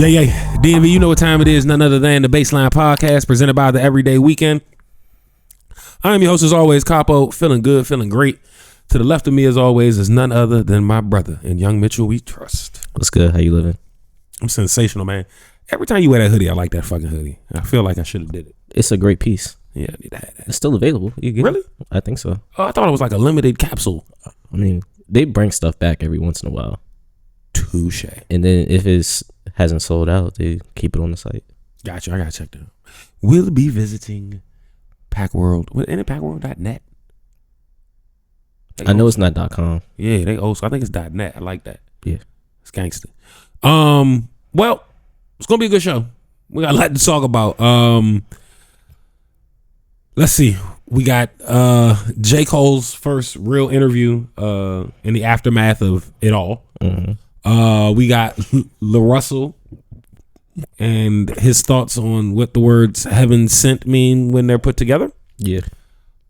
Yeah. DMV, you know what time it is. None other than the Baseline Podcast presented by the Everyday Weekend. I am your host as always, Capo. Feeling good, feeling great. To the left of me as always is none other than my brother and Young Mitchell we trust. What's good? How you living? I'm sensational, man. Every time you wear that hoodie, I like that fucking hoodie. I feel like I should have did it. It's a great piece. Yeah, I need to have that. It's still available. You get Really? it? I think so. Oh, I thought it was like a limited capsule. I mean, they bring stuff back every once in a while. Touche. And then if it hasn't sold out, they keep it on the site. Gotcha. I gotta check that out. We'll be visiting Packworld. Isn't it Packworld.net? I know it's not .com. Yeah, they also. I think it's .net. I like that. Yeah, it's gangster. Well, it's gonna be a good show. We got a lot to talk about. Let's see. We got J. Cole's first real interview in the aftermath of it all. Mm-hmm. We got LaRussell and his thoughts on what the words "heaven sent" mean when they're put together. Yeah.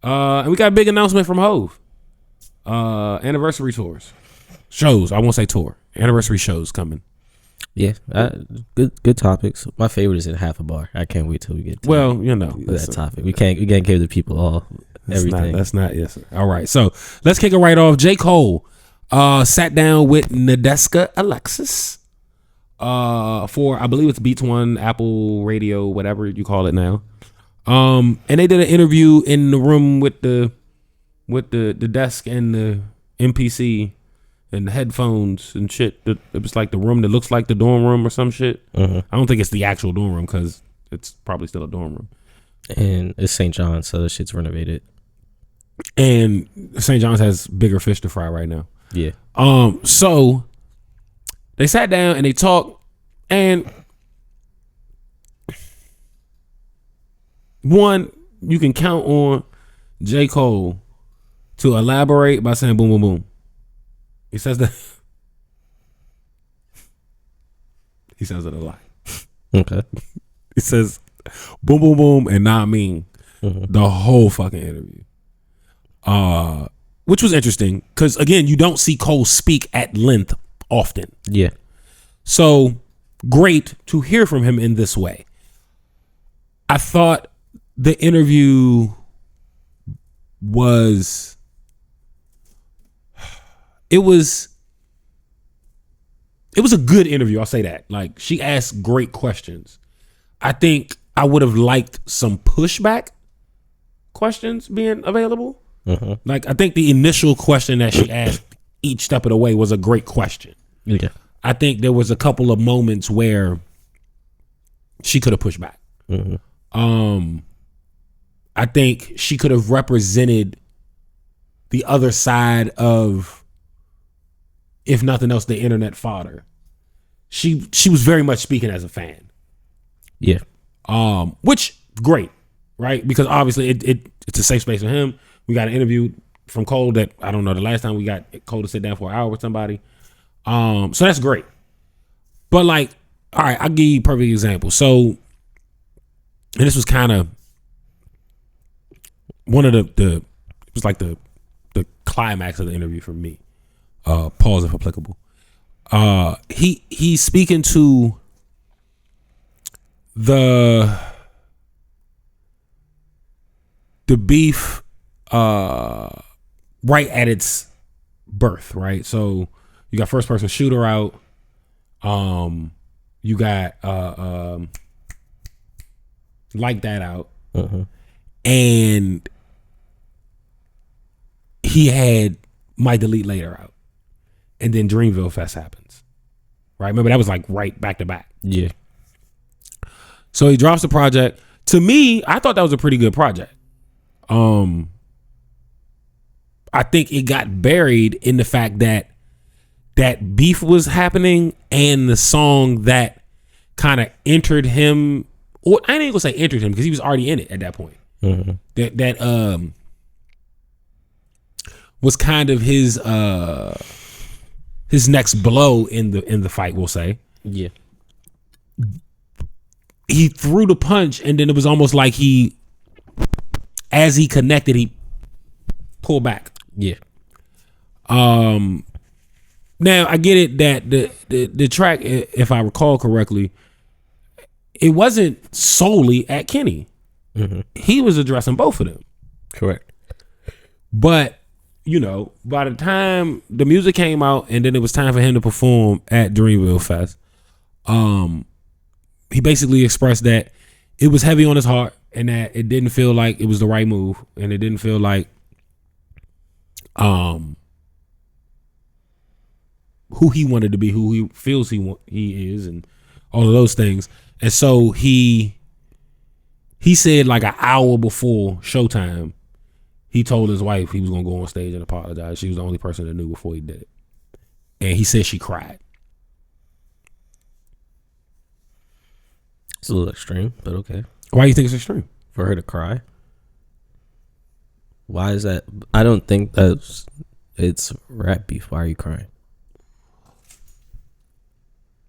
And we got a big announcement from Hove. Anniversary tours. Shows. I won't say tour. Anniversary shows coming. Yeah. Good topics. My favorite is in Half a Bar. I can't wait till we get to that topic. We can't give the people all everything. That's not yes. Sir. All right. So let's kick it right off. J. Cole sat down with Nadeska Alexis for, I believe it's Beats One, Apple Radio, whatever you call it now. And they did an interview in the room with the desk and the MPC and the headphones and shit. It was like the room that looks like the dorm room or some shit. Uh-huh. I don't think it's the actual dorm room because it's probably still a dorm room. And it's St. John's, so the shit's renovated. And St. John's has bigger fish to fry right now. Yeah. So they sat down and they talked, and one, you can count on J. Cole to elaborate by saying boom, boom, boom. He says that. He says it a lot. Okay. He says boom, boom, boom, and not mean the whole fucking interview. Which was interesting because, again, you don't see Cole speak at length often. Yeah. So great to hear from him in this way. I thought the interview was a good interview. I'll say that. Like, she asked great questions. I think I would have liked some pushback questions being available. Uh-huh. Like, I think the initial question that she asked each step of the way was a great question. Yeah. I think there was a couple of moments where she could have pushed back. Mm-hmm. I think she could have represented the other side of, if nothing else, the internet fodder. She was very much speaking as a fan. Yeah. Which great, right? Because obviously it's a safe space for him. We got an interview from Cole that, I don't know, the last time we got Cole to sit down for an hour with somebody. So that's great. But, like, all right, I'll give you a perfect example. So, and this was kind of one of it was like the climax of the interview for me. Pause if applicable. He's speaking to the beef right at its birth, right? So you got first person shooter out. You got like that out. Uh-huh. And he had My Delete Later out. And then Dreamville Fest happens. Right? Remember, that was like right back to back. Yeah. So he drops the project. To me, I thought that was a pretty good project. I think it got buried in the fact that beef was happening and the song that kind of entered him, or I ain't even gonna say entered him because he was already in it at that point. Mm-hmm. That was kind of his next blow in the fight, we'll say. Yeah. He threw the punch and then it was almost like as he connected, he pulled back. Yeah. Now I get it that the track, if I recall correctly, it wasn't solely at Kenny. Mm-hmm. He was addressing both of them. Correct. But by the time the music came out and then it was time for him to perform at Dreamville Fest, he basically expressed that it was heavy on his heart and that it didn't feel like it was the right move, and it didn't feel like who he wanted to be, who he feels he is, and all of those things. And so he said like an hour before showtime, he told his wife he was gonna go on stage and apologize. She was the only person that knew before he did it, and he said she cried. It's a little extreme, but okay. Why do you think it's extreme? For her to cry? Why is that? I don't think it's rap beef. Why are you crying?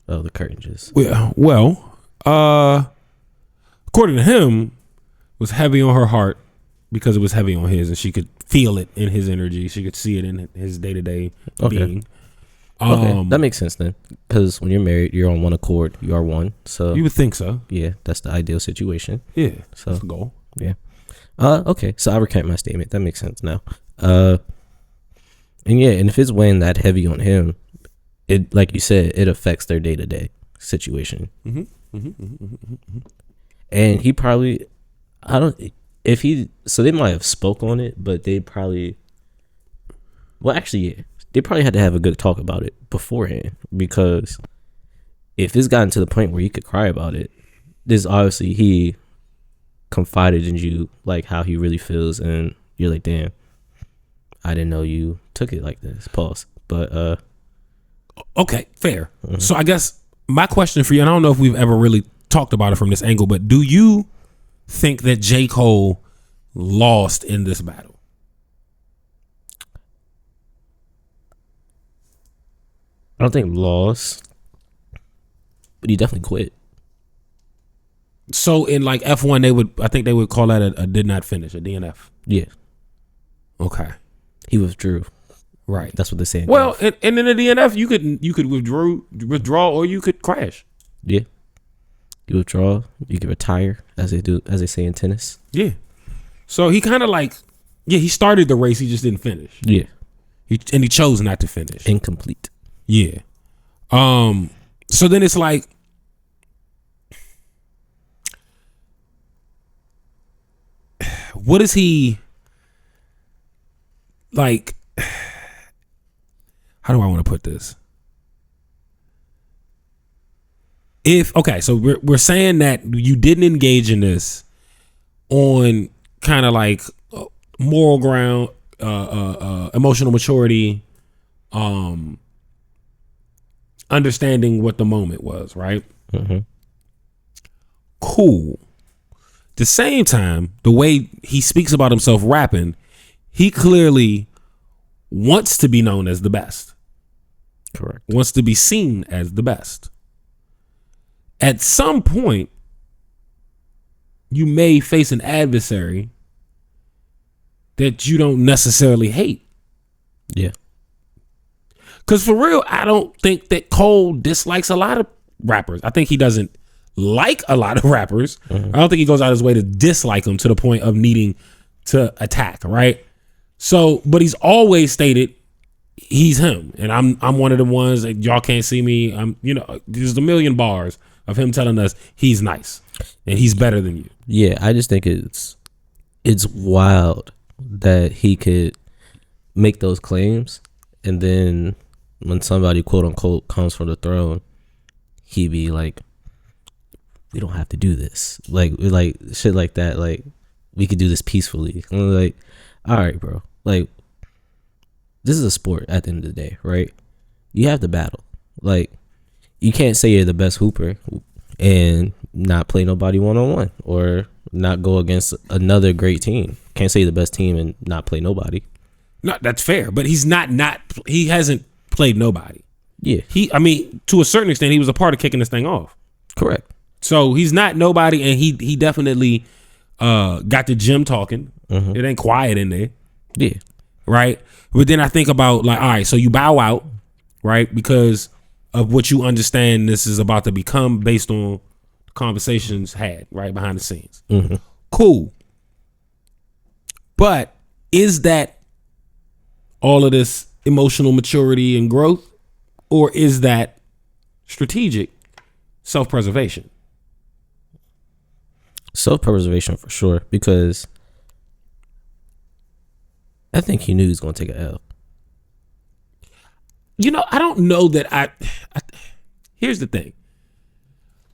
Oh, the curtain just. Well, according to him, it was heavy on her heart because it was heavy on his, and she could feel it in his energy. She could see it in his day-to-day being. Okay, that makes sense then. Because when you're married, you're on one accord. You are one. So you would think so. Yeah, that's the ideal situation. Yeah, so that's the goal. Yeah. Okay, so I recant my statement. That makes sense now. And if it's weighing that heavy on him, it, like you said, it affects their day-to-day situation. And he probably, so they might have spoke on it, but they probably, they probably had to have a good talk about it beforehand, because if it's gotten to the point where you could cry about it, this obviously he confided in you like how he really feels, and you're like, damn, I didn't know you took it like this. Pause. But okay, fair. Mm-hmm. So I guess my question for you, and I don't know if we've ever really talked about it from this angle, but do you think that J. Cole lost in this battle? I don't think lost, but he definitely quit. So in like F1, I think they would call that a did not finish, a DNF. Yeah. Okay. He withdrew. Right. That's what they're saying. Well, and in a DNF, you could withdraw, or you could crash. Yeah. You withdraw, you can retire, as they say in tennis. Yeah. So he kind of like, he started the race, he just didn't finish. Yeah. He chose not to finish. Incomplete. Yeah. So then it's like, what is he like? How do I want to put this? So we're saying that you didn't engage in this on kind of like moral ground, emotional maturity, understanding what the moment was, right? Mm-hmm. Cool. The same time, the way he speaks about himself rapping, he clearly wants to be known as the best. Correct. Wants to be seen as the best. At some point, you may face an adversary that you don't necessarily hate. Yeah. Because for real, I don't think that Cole dislikes a lot of rappers. I think he doesn't like a lot of rappers. Mm-hmm. I don't think he goes out of his way to dislike them to the point of needing to attack, right? So, but he's always stated he's him, and I'm one of the ones that y'all can't see me. There's a million bars of him telling us he's nice and he's better than you. Yeah, I just think it's wild that he could make those claims, and then when somebody quote unquote comes from the throne, he be like, we don't have to do this, like shit like that, like we could do this peacefully. I'm like, all right, bro, like this is a sport at the end of the day, right? You have to battle. Like, you can't say you're the best hooper and not play nobody one-on-one, or not go against another great team. Can't say you're the best team and not play nobody. No, that's fair, but he's he hasn't played nobody. Yeah. To a certain extent, he was a part of kicking this thing off. Correct. So he's not nobody, and he definitely got the gym talking. Mm-hmm. It ain't quiet in there. Yeah. Right? But then I think about, like, all right, so you bow out, right? Because of what you understand this is about to become based on conversations had right behind the scenes. Mm-hmm. Cool. But is that all of this emotional maturity and growth, or is that strategic self-preservation? Self-preservation for sure, because I think he knew he was going to take an L. You know, I don't know that I here's the thing.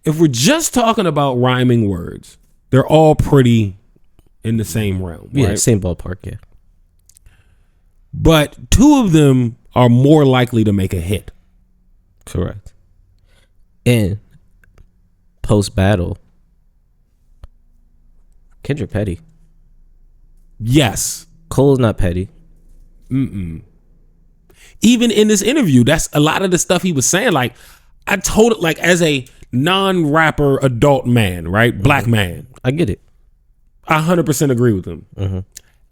If we're just talking about rhyming words, they're all pretty in the same realm, Yeah, right? same ballpark, yeah. But two of them are more likely to make a hit. Correct. And post-battle, Kendrick petty. Yes. Cole's not petty. Even in this interview, that's a lot of the stuff he was saying. Like, I told it, like, as a non-rapper adult man, right? Black man. I get it. I 100% agree with him. Mm-hmm.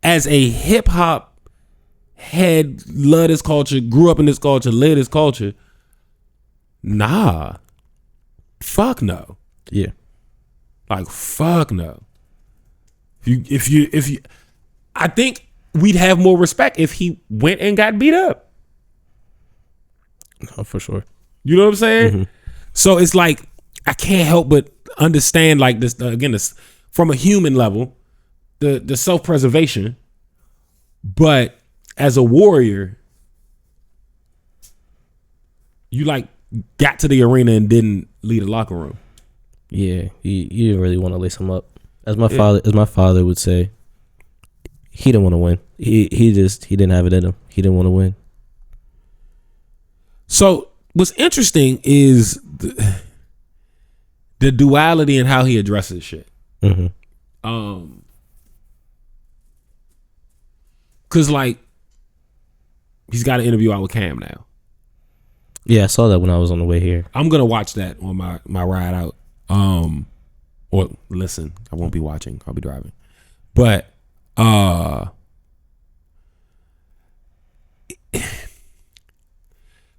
As a hip-hop head, love this culture, grew up in this culture, live this culture, nah. Fuck no. Yeah. Like, fuck no. If you, I think we'd have more respect if he went and got beat up. No, for sure. You know what I'm saying? Mm-hmm. So it's like, I can't help but understand, like, this, again, this from a human level, the self-preservation, but as a warrior, you like got to the arena and didn't leave the locker room. Yeah, you didn't really want to lace him up. As my father would say, he didn't want to win. He didn't have it in him. He didn't want to win. So what's interesting is the duality in how he addresses shit. Mm-hmm. Cause like he's got an interview out with Cam now. Yeah, I saw that when I was on the way here. I'm gonna watch that on my ride out. Or listen, I won't be watching. I'll be driving. But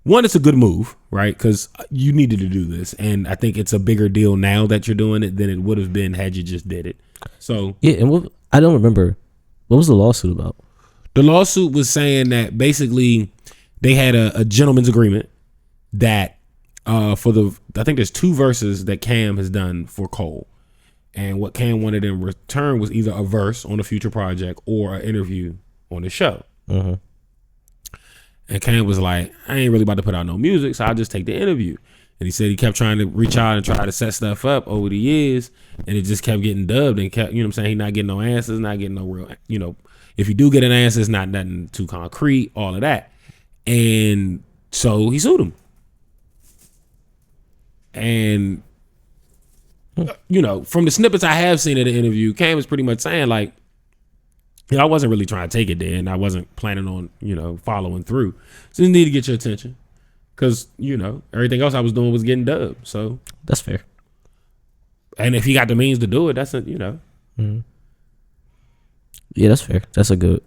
one, it's a good move, right? Because you needed to do this, and I think it's a bigger deal now that you're doing it than it would have been had you just did it. So yeah, and I don't remember what was the lawsuit about. The lawsuit was saying that basically they had a gentleman's agreement that I think there's 2 verses that Cam has done for Cole. And what Cam wanted in return was either a verse on a future project or an interview on the show. Mm-hmm. And Cam was like, I ain't really about to put out no music, so I'll just take the interview. And he said he kept trying to reach out and try to set stuff up over the years, and it just kept getting dubbed and kept, you know what I'm saying, he not getting no answers, not getting no real, you know, if you do get an answer, it's not nothing too concrete, all of that. And so he sued him. And, you know, from the snippets I have seen of the interview, Cam is pretty much saying, like, you know, I wasn't really trying to take it there, and I wasn't planning on, you know, following through. So you need to get your attention. Because, you know, everything else I was doing was getting dubbed. So that's fair. And if he got the means to do it, that's a, you know. Mm-hmm. Yeah, that's fair. That's a good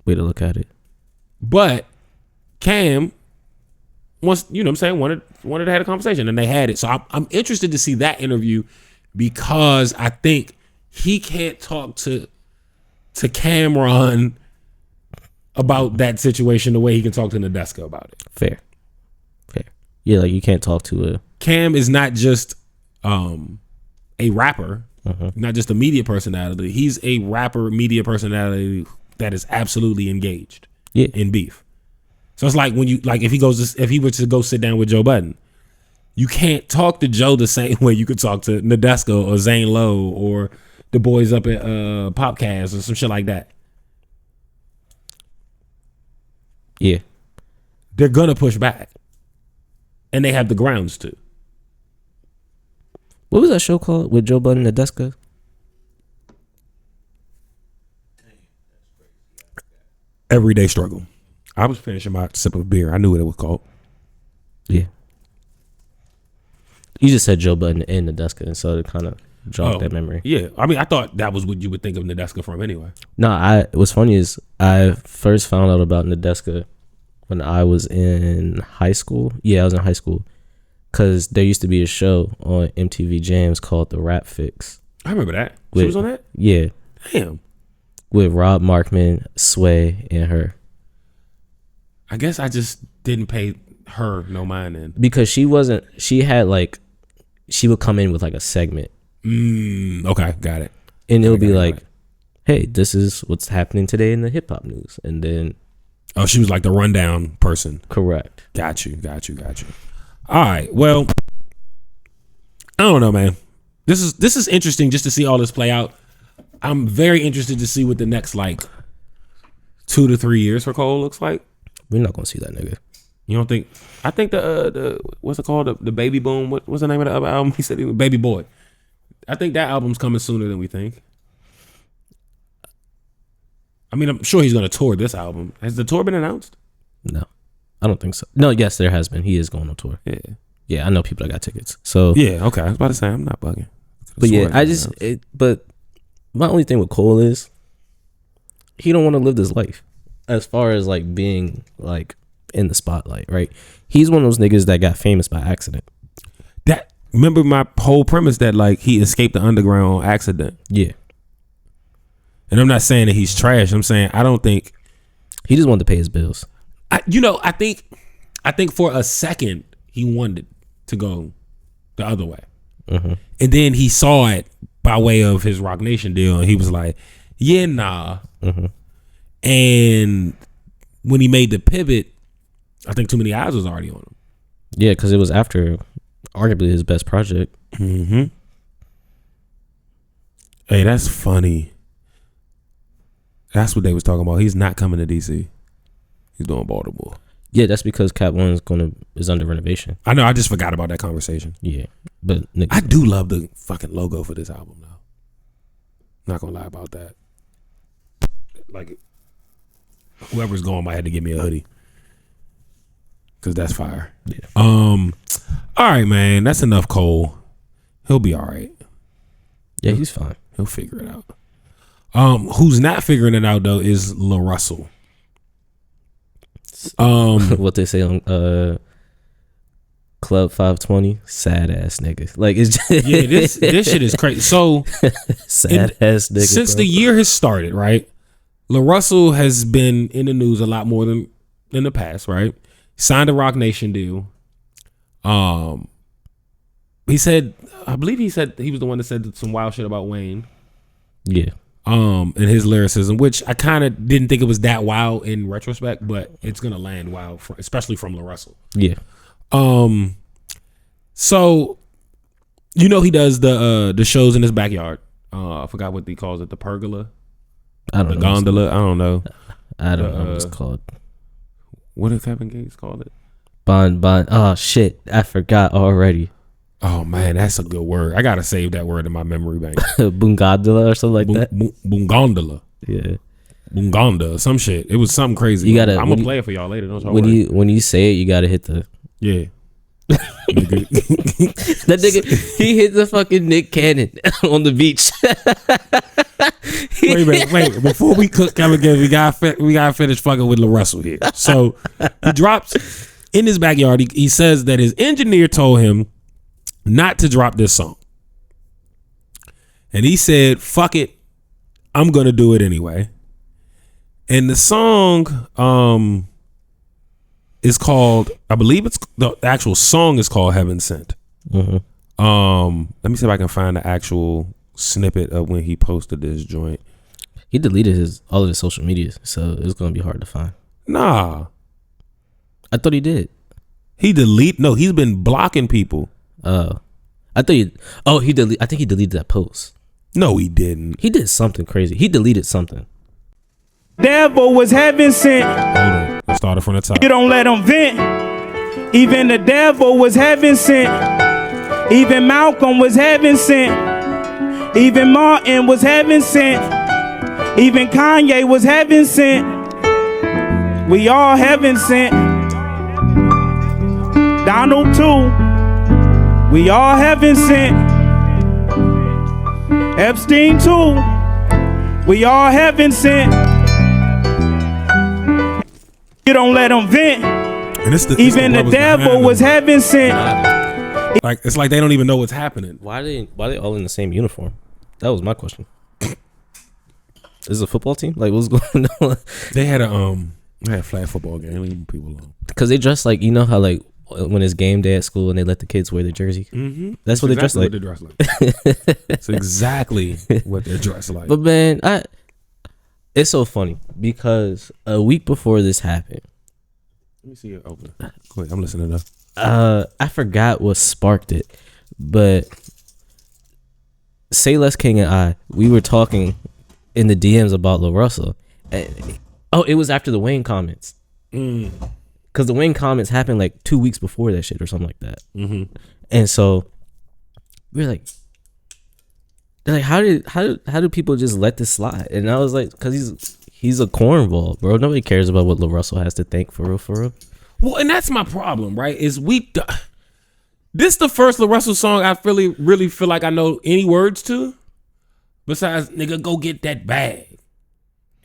way to look at it. But Cam wants, you know what I'm saying, wanted to have a conversation, and they had it. So I'm interested to see that interview, because I think he can't talk to Cameron about that situation the way he can talk to Nadeska about it. Fair. Yeah, like you can't talk to a... Cam is not just a rapper, not just a media personality. He's a rapper, media personality that is absolutely engaged in beef. So it's like when you, like, if he were to go sit down with Joe Budden, you can't talk to Joe the same way you could talk to Nadeska or Zane Lowe or the boys up at Popcast or some shit like that. Yeah. They're gonna push back. And they have the grounds to. What was that show called with Joe Budden and Nadeska? Everyday Struggle. I was finishing my sip of beer. I knew what it was called. Yeah. You just said Joe Budden and Nadeska, and so it kind of jogged that memory. Yeah. I mean, I thought that was what you would think of Nadeska from anyway. No, what's funny is I first found out about Nadeska when I was in high school. Yeah, I was in high school. Because there used to be a show on MTV Jams called The Rap Fix. I remember that. She was on that? Yeah. Damn. With Rob Markman, Sway, and her. I guess I just didn't pay her no mind then. Because she would come in with like a segment. Okay, got it. And it would be like, hey, this is what's happening today in the hip hop news. And then. Oh, she was like the rundown person. Correct. Got you. All right. Well, I don't know, man. This is interesting just to see all this play out. I'm very interested to see what the next like 2 to 3 years for Cole looks like. We're not gonna see that nigga. You don't think? I think the what's it called? The Baby Boom. What's the name of the other album? He said he was Baby Boy. I think that album's coming sooner than we think. I mean, I'm sure he's gonna tour this album. Has the tour been announced? No. I don't think so. No, yes, there has been. He is going on tour. Yeah, I know people that got tickets. So yeah, okay. I was about to say I'm not bugging. But yeah, but my only thing with Cole is he don't want to live this life. As far as like being like in the spotlight, right? He's one of those niggas that got famous by accident. Remember my whole premise that like he escaped the underground on accident. Yeah. And I'm not saying that he's trash. I'm saying I don't think he just wanted to pay his bills. I think for a second he wanted to go the other way, and then he saw it by way of his Rock Nation deal, and he was like, "Yeah, nah." And when he made the pivot, I think Too Many Eyes was already on him. Yeah, because it was after arguably his best project. Hey, that's funny. That's what they was talking about. He's not coming to DC. He's doing Baltimore. Yeah, that's because Cat 1 is under renovation. I know. I just forgot about that conversation. Yeah, but I do love the fucking logo for this album, though. Not gonna lie about that. Like, whoever's going might have to give me a hoodie, cause that's fire. Yeah. All right, man. That's enough. Cole. He'll be all right. Yeah, he's fine. He'll figure it out. Who's not figuring it out though is La Russell. What they say on Club 520, sad ass nigga. Like it's just yeah, this shit is crazy. So sad ass nigga. Since the year has started, right? La Russell has been in the news a lot more than in the past, right? Signed a Rock Nation deal. He said, I believe he said he was the one that said some wild shit about Wayne. Yeah. And his lyricism, which I kind of didn't think it was that wild in retrospect, but it's gonna land wild, especially from La Russell. Yeah. So, you know, he does the shows in his backyard. I forgot what he calls it, the pergola, I don't the know. gondola. I don't know. I don't know what it's called. What did Kevin Gates call it? Bond. Oh shit, I forgot already. Oh man, that's a good word. I gotta save that word in my memory bank. Bungadala or something like that. Bungondola. Yeah. Bungonda, some shit. It was something crazy. You gotta. I'm gonna play it for y'all later. Don't y'all when worry. when you say it, you gotta hit the. Yeah. That nigga, he hit the fucking Nick Cannon on the beach. Wait. Before we cook Kevin Gates, we gotta finish fucking with La Russell here. So he drops in his backyard. He says that his engineer told him not to drop this song, and he said, "Fuck it, I'm gonna do it anyway." And the song is called, I believe it's the actual song is called Heaven Sent. Let me see if I can find the actual snippet of when he posted this joint. He deleted all of his social media, so it's gonna be hard to find. Nah, I thought he did. No, he's been blocking people. I thought he deleted. I think he deleted that post. No, he didn't. He did something crazy. He deleted something. Devil was heaven sent. Hold on. Let's start it from the top. You don't let him vent. Even the devil was heaven sent. Even Malcolm was heaven sent. Even Martin was heaven sent. Even Kanye was heaven sent. We all heaven sent. Donald too. We all heaven sent. Epstein too. We all heaven sent. You don't won't let them vent. And Even the devil was heaven sent. Like it's like they don't even know what's happening. Why are they all in the same uniform? That was my question. Is it a football team? Like, what's going on? They had a flag football game. Leave people alone. Because they dress like, you know how like when it's game day at school and they let the kids wear their jersey. Mm-hmm. That's what exactly they dress like. That's exactly what they're dressed like. But man, it's so funny because a week before this happened. Let me see it open. Go ahead, I'm listening though. I forgot what sparked it, but Say Less King and I, we were talking in the DMs about La Russell. It was after the Wayne comments. Because the Wayne comments happened like 2 weeks before that shit or something like that. Mm-hmm. And so we're like, they're like, how do people just let this slide? And I was like, because he's a cornball, bro. Nobody cares about what La Russell has to think for real. Well, and that's my problem, right? Is this the first La Russell song I really feel like I know any words to, besides "nigga go get that bag,"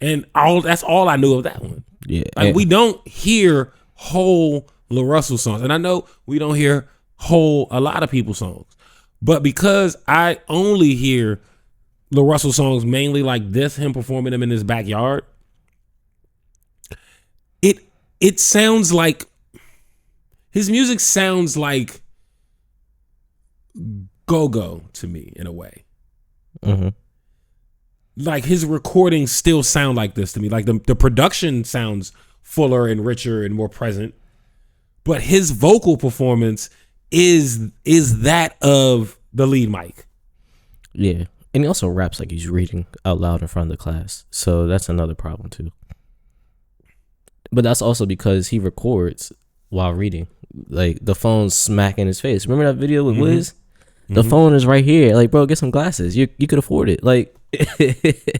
and that's all I knew of that one. Yeah, like we don't hear whole La Russell songs, and I know we don't hear a lot of people's songs, but because I only hear La Russell songs mainly like this, him performing them in his backyard, it sounds like his music sounds like go-go to me in a way. Mm-hmm. Like his recordings still sound like this to me. Like the production sounds fuller and richer and more present, but his vocal performance is that of the lead mic. Yeah, and he also raps like he's reading out loud in front of the class, so that's another problem too. But that's also because he records while reading. Like the phone's smacking his face. Remember that video with Wiz? The phone is right here. Like, bro, get some glasses. You could afford it. Like, I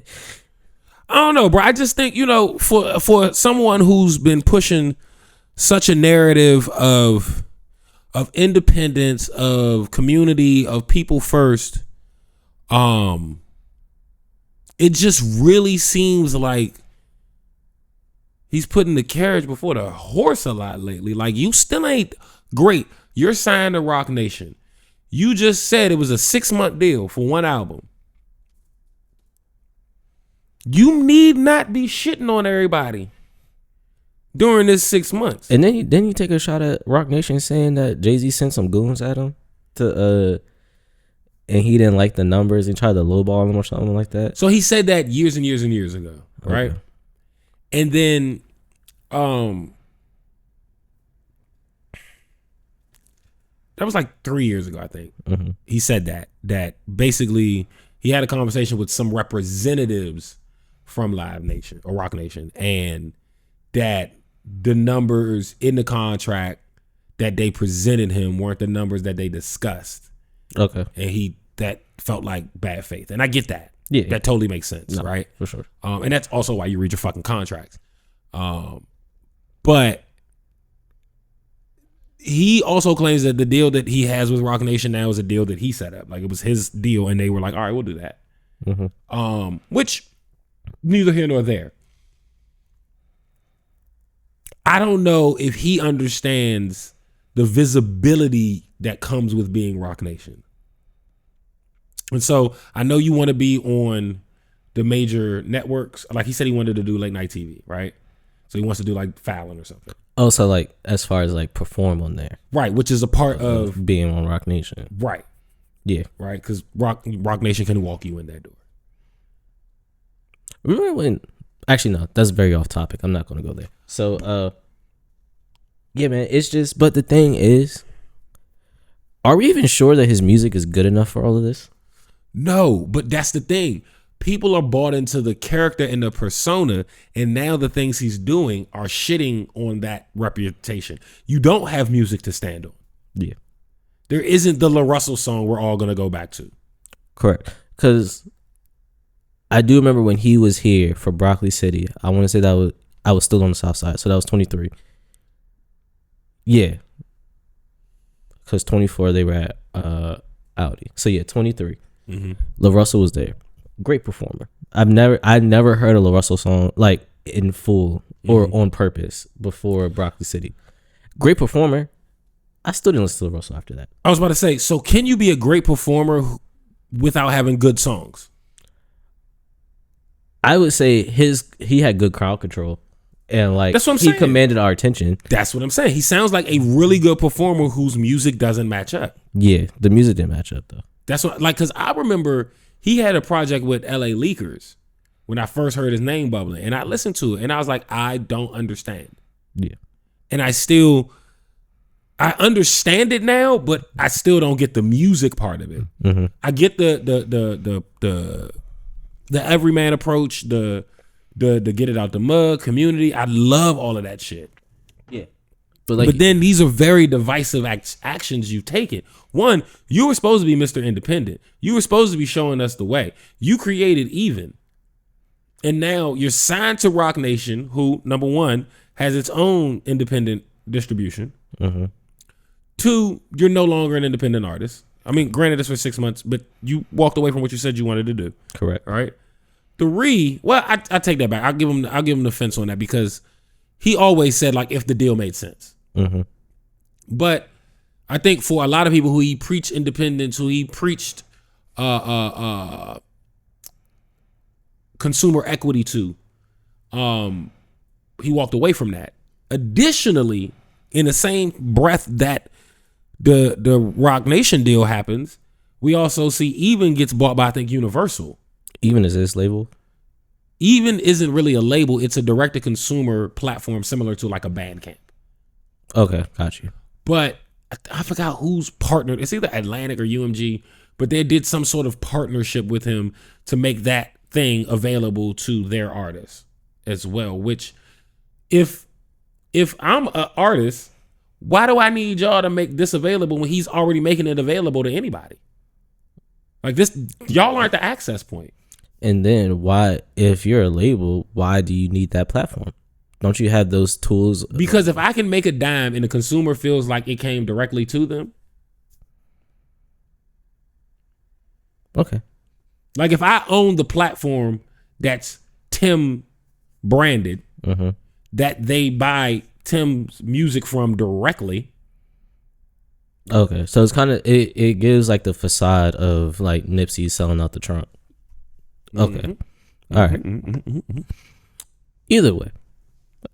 don't know, bro. I just think, for someone who's been pushing such a narrative of independence, of community, of people first, it just really seems like he's putting the carriage before the horse a lot lately. Like, you still ain't great. You're signed to Roc Nation. You just said it was a 6-month deal for one album. You need not be shitting on everybody during this 6 months. And then you take a shot at Roc Nation saying that Jay-Z sent some goons at him and he didn't like the numbers and tried to lowball him or something like that. So he said that years and years and years ago, right? Okay. And then that was like 3 years ago, I think. Mm-hmm. He said that basically he had a conversation with some representatives from Live Nation or Roc Nation, and that the numbers in the contract that they presented him weren't the numbers that they discussed. Okay. And that felt like bad faith. And I get that. Yeah. That totally makes sense, right? For sure. And that's also why you read your fucking contracts. But he also claims that the deal that he has with Roc Nation now is a deal that he set up. Like, it was his deal, and they were like, all right, we'll do that. Mm-hmm. Which, neither here nor there. I don't know if he understands the visibility that comes with being Roc Nation. And so I know you want to be on the major networks. Like he said, he wanted to do late night TV, right? So he wants to do like Fallon or something. Oh, so like as far as like perform on there. Right, which is a part of being on Roc Nation. Right. Yeah. Right, because Roc Nation can walk you in that door. Remember when... Actually, no, that's very off topic. I'm not going to go there. So, yeah, man, it's just... But the thing is, are we even sure that his music is good enough for all of this? No, but that's the thing. People are bought into the character and the persona, and now the things he's doing are shitting on that reputation. You don't have music to stand on. Yeah. There isn't the La Russell song we're all going to go back to. Correct. Because I do remember when he was here for Broccoli City. I want to say that I was still on the South Side, so that was 23. Yeah. Because 24, they were at Audi. So, yeah, 23. Mm-hmm. La Russell was there. Great performer. I never heard a La Russell song like in full or on purpose before Broccoli City. Great performer. I still didn't listen to Russell after that. I was about to say, so can you be a great performer without having good songs? I would say he had good crowd control, and like That's what I'm he saying. commanded our attention. That's what I'm saying. He sounds like a really good performer whose music doesn't match up. Yeah, the music didn't match up though. That's what, like, because I remember he had a project with LA Leakers when I first heard his name bubbling, and I listened to it, and I was like, I don't understand. Yeah, And I understand it now, but I still don't get the music part of it. Mm-hmm. I get the everyman approach, the get it out the mud community. I love all of that shit. yeah. But then these are very divisive actions you've taken. One, you were supposed to be Mr. Independent. You were supposed to be showing us the way. You created Even. And now you're signed to Rock Nation, who, number one, has its own independent distribution. Mm-hmm. Two, you're no longer an independent artist. I mean, granted, it's for 6 months, but you walked away from what you said you wanted to do. Correct. All right. Three, well, I take that back. I'll give him the fence on that because he always said, like, if the deal made sense. Mm-hmm. But I think for a lot of people who he preached independence, who he preached consumer equity to, he walked away from that. Additionally, in the same breath that the Rock Nation deal happens, we also see Even gets bought by, I think, Universal. Even is this label? Even isn't really a label. It's a direct-to-consumer platform similar to like a Bandcamp. Okay, got you. But I forgot who's partnered. It's either Atlantic or UMG, but they did some sort of partnership with him to make that thing available to their artists as well. Which, if I'm an artist, why do I need y'all to make this available when he's already making it available to anybody? Like this, y'all aren't the access point. And then why, if you're a label, why do you need that platform? Don't you have those tools? Because if I can make a dime and the consumer feels like it came directly to them. Okay. Like if I own the platform that's Tim branded, Mm-hmm. that they buy Tim's music from directly. Okay. So it's kind of, it gives like the facade of like Nipsey selling out the trunk. Okay. Mm-hmm. All right. Either way,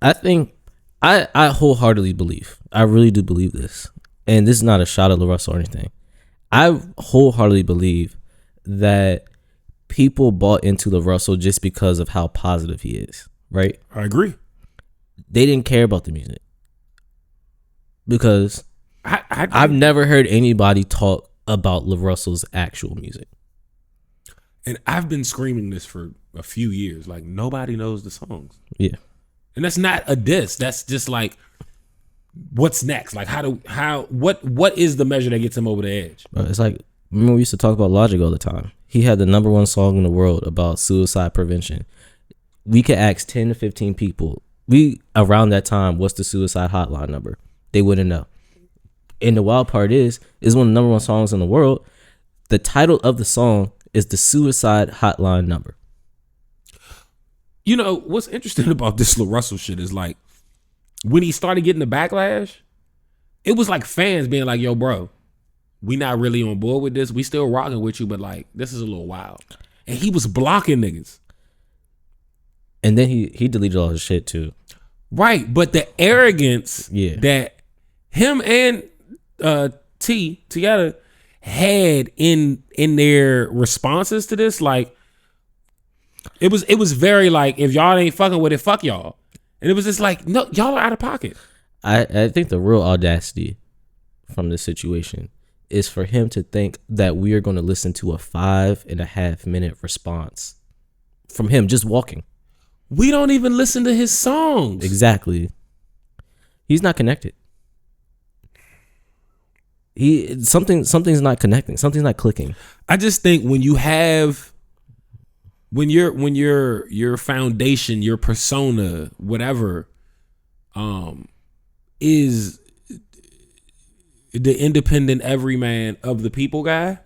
I think I wholeheartedly believe, I really do believe this, and this is not a shot at LaRussell or anything. I wholeheartedly believe that people bought into LaRussell just because of how positive he is, right? I agree. They didn't care about the music because I've never heard anybody talk about LaRussell's actual music. And I've been screaming this for a few years. Like nobody knows the songs. Yeah. And that's not a diss. That's just like, what's next? Like what is the measure that gets him over the edge? It's like, remember we used to talk about Logic all the time. He had the number one song in the world about suicide prevention. We could ask 10 to 15 people. Around that time, what's the suicide hotline number? They wouldn't know. And the wild part is one of the number one songs in the world. The title of the song is the suicide hotline number. You know, what's interesting about this LaRussell shit is like, when he started getting the backlash, it was like fans being like, yo, bro, we not really on board with this. We still rocking with you, but like, this is a little wild. And he was blocking niggas. And then he deleted all his shit too. Right. But the arrogance that him and T together had in their responses to this, like, it was very like, if y'all ain't fucking with it, fuck y'all. And it was just like, no, y'all are out of pocket. I think the real audacity from this situation is for him to think that we are going to listen to a 5.5 minute response from him just walking. We don't even listen to his songs. Exactly. He's not connected. Something's not connecting. Something's not clicking. I just think when your foundation, your persona, whatever, is the independent everyman of the people guy,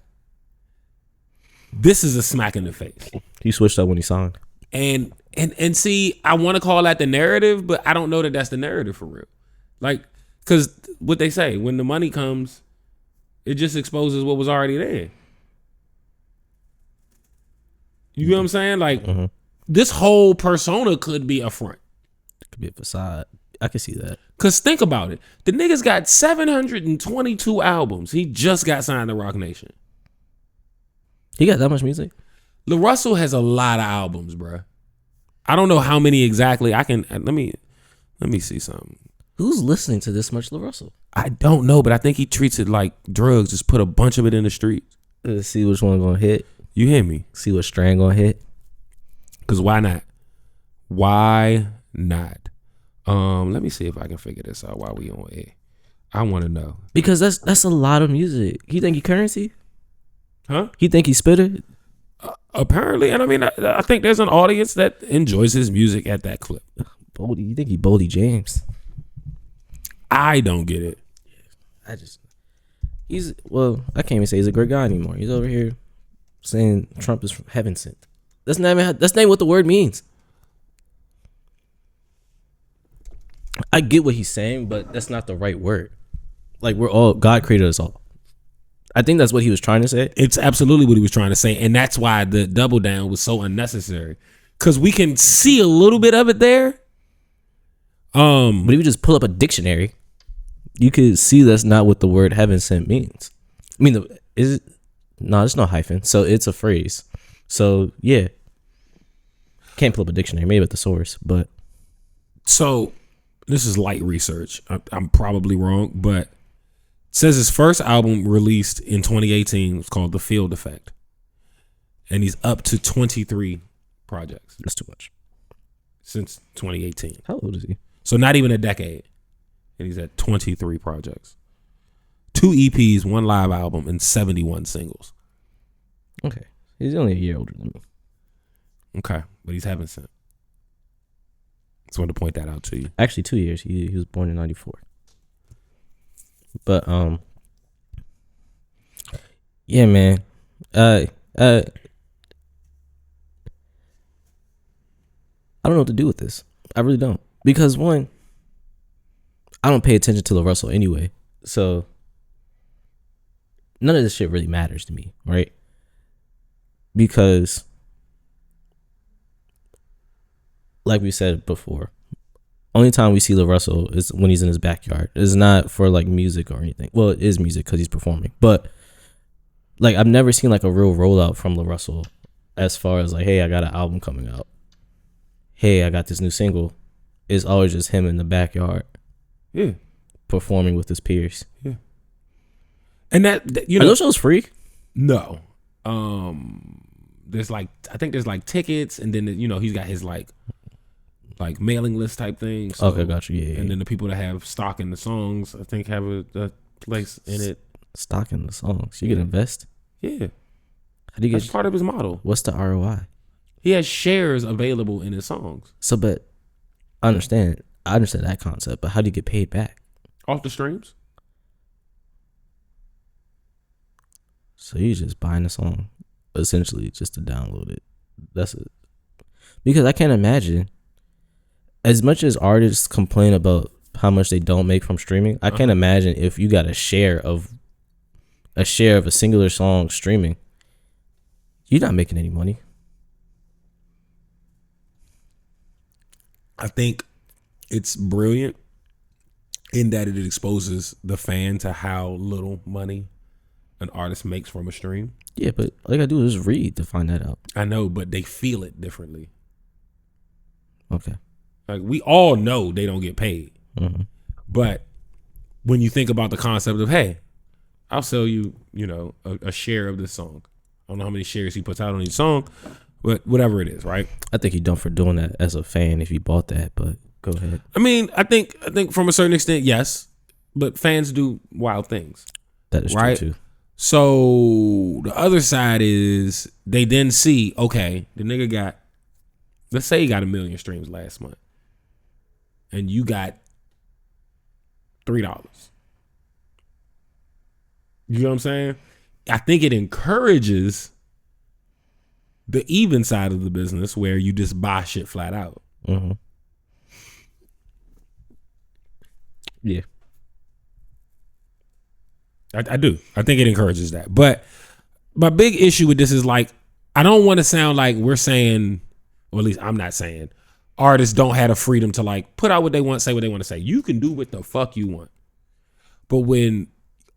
this is a smack in the face. He switched up when he signed. And And see, I want to call that the narrative, but I don't know that that's the narrative for real. Like, because what they say, when the money comes, it just exposes what was already there. You know what I'm saying? Like, this whole persona could be a front. It could be a facade. I can see that. Because think about it. The nigga's got 722 albums. He just got signed to Rock Nation. He got that much music? Lil Russell has a lot of albums, bruh. I don't know how many exactly. Let me see something. Who's listening to this much Lil Russell? I don't know, but I think he treats it like drugs. Just put a bunch of it in the streets. Let's see which one gonna hit. You hear me? See what strand gonna hit. Because why not? Why not? Let me see if I can figure this out while we on air. I want to know. Because that's a lot of music. He think he Currency? Huh? He think he Spitter? Apparently, and I mean, I think there's an audience that enjoys his music at that clip. Boldy, you think he Boldy James? I don't get it. I can't even say he's a great guy anymore. He's over here saying Trump is from heaven sent. That's not what the word means. I get what he's saying, but that's not the right word. Like, God created us all. I think that's what he was trying to say. It's absolutely what he was trying to say, and that's why the double down was so unnecessary. Because we can see a little bit of it there. But if you just pull up a dictionary, you could see that's not what the word heaven sent means. I mean, there's no hyphen, so it's a phrase. So yeah, can't pull up a dictionary, maybe at the source, but so this is light research. I'm probably wrong, but it says his first album released in 2018 was called The Field Effect, and he's up to 23 projects. That's too much. Since 2018. How old is he? So not even a decade. And he's at 23 projects. 2 EPs, 1 live album, and 71 singles. Okay. He's only a year older than me. Okay. But he's heaven sent. Just wanted to point that out to you. Actually, 2 years. He was born in 94. But, yeah, man. I don't know what to do with this. I really don't. Because one, I don't pay attention to Lil Russell anyway. So none of this shit really matters to me, right? Because like we said before, only time we see Lil Russell is when he's in his backyard. It's not for like music or anything. Well, it is music because he's performing. But like I've never seen like a real rollout from Lil Russell as far as like, hey, I got an album coming out. Hey, I got this new single. It's always just him in the backyard. Yeah. Performing with his peers. Yeah. And that you Are know, those shows free? No. There's like, I think there's like tickets, and then you know he's got his like mailing list type thing. So, Okay, got you. Yeah. And then the people that have stock in the songs, I think, have a place in it. Stock in the songs. You can invest. Yeah. How do you That's get? part of his model. What's the ROI? He has shares available in his songs. So, but I understand that concept. But how do you get paid back? Off the streams. So you just buying a song, essentially, just to download it. That's it. Because I can't imagine, as much as artists complain about how much they don't make from streaming, I can't imagine if you got a share of a singular song streaming, you're not making any money. I think it's brilliant in that it exposes the fan to how little money an artist makes from a stream. Yeah, but all you gotta do is read to find that out. I know, but they feel it differently. Okay. Like, we all know they don't get paid. Mm-hmm. But when you think about the concept of, hey, I'll sell you, you know, a share of this song. I don't know how many shares he puts out on each song, but whatever it is, right? I think you're dumb for doing that as a fan if you bought that, but go ahead. I mean, I think from a certain extent, yes, but fans do wild things. That is right? true too. So the other side is they then see, okay, the nigga got, let's say he got 1 million streams last month, and you got $3. You know what I'm saying? I think it encourages the even side of the business where you just buy shit flat out. Mm-hmm. Yeah. I do. I think it encourages that. But my big issue with this is like, I don't want to sound like we're saying, or at least I'm not saying, artists don't have the freedom to like put out what they want, say what they want to say. You can do what the fuck you want. But when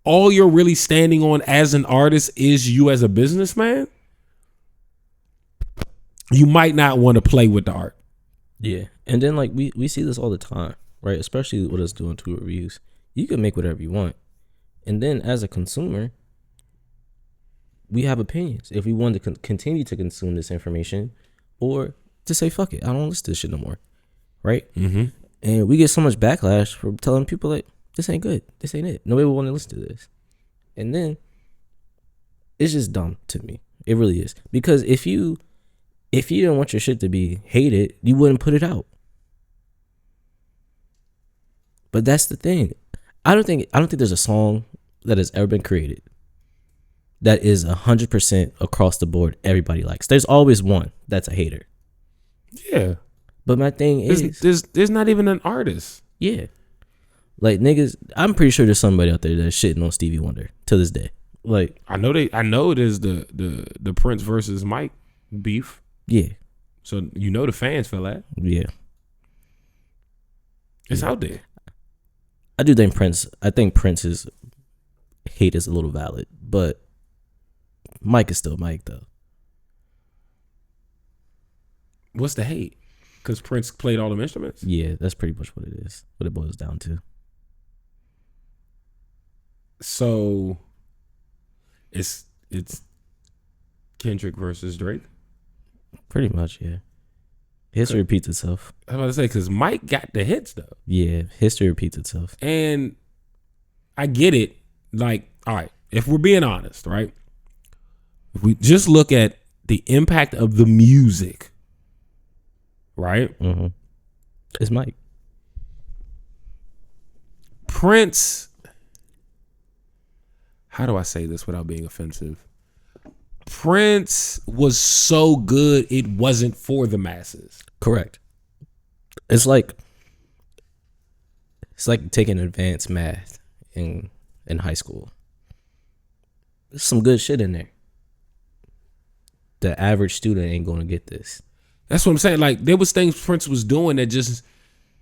all you're really standing on as an artist is you as a businessman, you might not want to play with the art. Yeah. And then like we see this all the time, right? Especially with us doing tour reviews. You can make whatever you want. And then as a consumer, we have opinions. If we want to continue to consume this information or to say, fuck it, I don't listen to this shit no more. Right? Mm-hmm. And we get so much backlash for telling people like, this ain't good. This ain't it. Nobody will want to listen to this. And then it's just dumb to me. It really is. Because if you don't want your shit to be hated, you wouldn't put it out. But that's the thing. I don't think there's a song that has ever been created that is 100% across the board everybody likes. There's always one that's a hater. Yeah. But my thing is there's not even an artist. Yeah. Like niggas, I'm pretty sure there's somebody out there that's shitting on Stevie Wonder to this day. Like I know it is the Prince versus Mike beef. Yeah. So you know the fans feel that. Yeah. It's out there. I think Prince's hate is a little valid, but Mike is still Mike though. What's the hate? Because Prince played all them instruments? Yeah, that's pretty much what it is. What it boils down to. So it's Kendrick versus Drake? Pretty much, yeah. History repeats itself. I was about to say, because Mike got the hits though. Yeah, history repeats itself. And I get it. Like, all right, if we're being honest, right? If we just look at the impact of the music, right? Mm-hmm. It's Mike. Prince, how do I say this without being offensive? Prince was so good it wasn't for the masses. Correct. It's like taking advanced math in high school. There's some good shit in there. The average student ain't gonna get this. That's what I'm saying. Like, there was things Prince was doing that just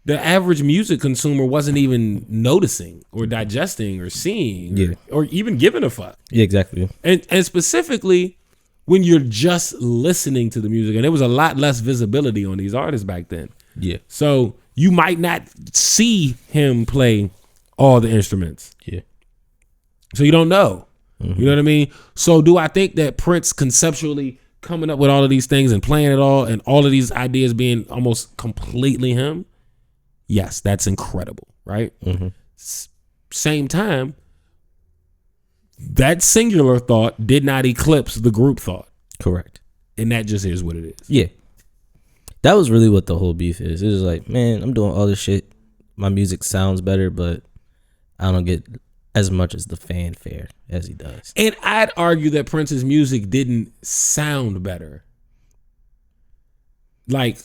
the average music consumer wasn't even noticing or digesting or seeing or even giving a fuck. Yeah, exactly. And specifically when you're just listening to the music, and there was a lot less visibility on these artists back then. Yeah. So you might not see him play all the instruments. Yeah. So you don't know. Mm-hmm. You know what I mean? So do I think that Prince conceptually coming up with all of these things and playing it all and all of these ideas being almost completely him? Yes, that's incredible, right? Mm-hmm. Same time, that singular thought did not eclipse the group thought. Correct. And that just is what it is. Yeah. That was really what the whole beef is. It was like, man, I'm doing all this shit. My music sounds better, but I don't get as much as the fanfare as he does. And I'd argue that Prince's music didn't sound better. Like,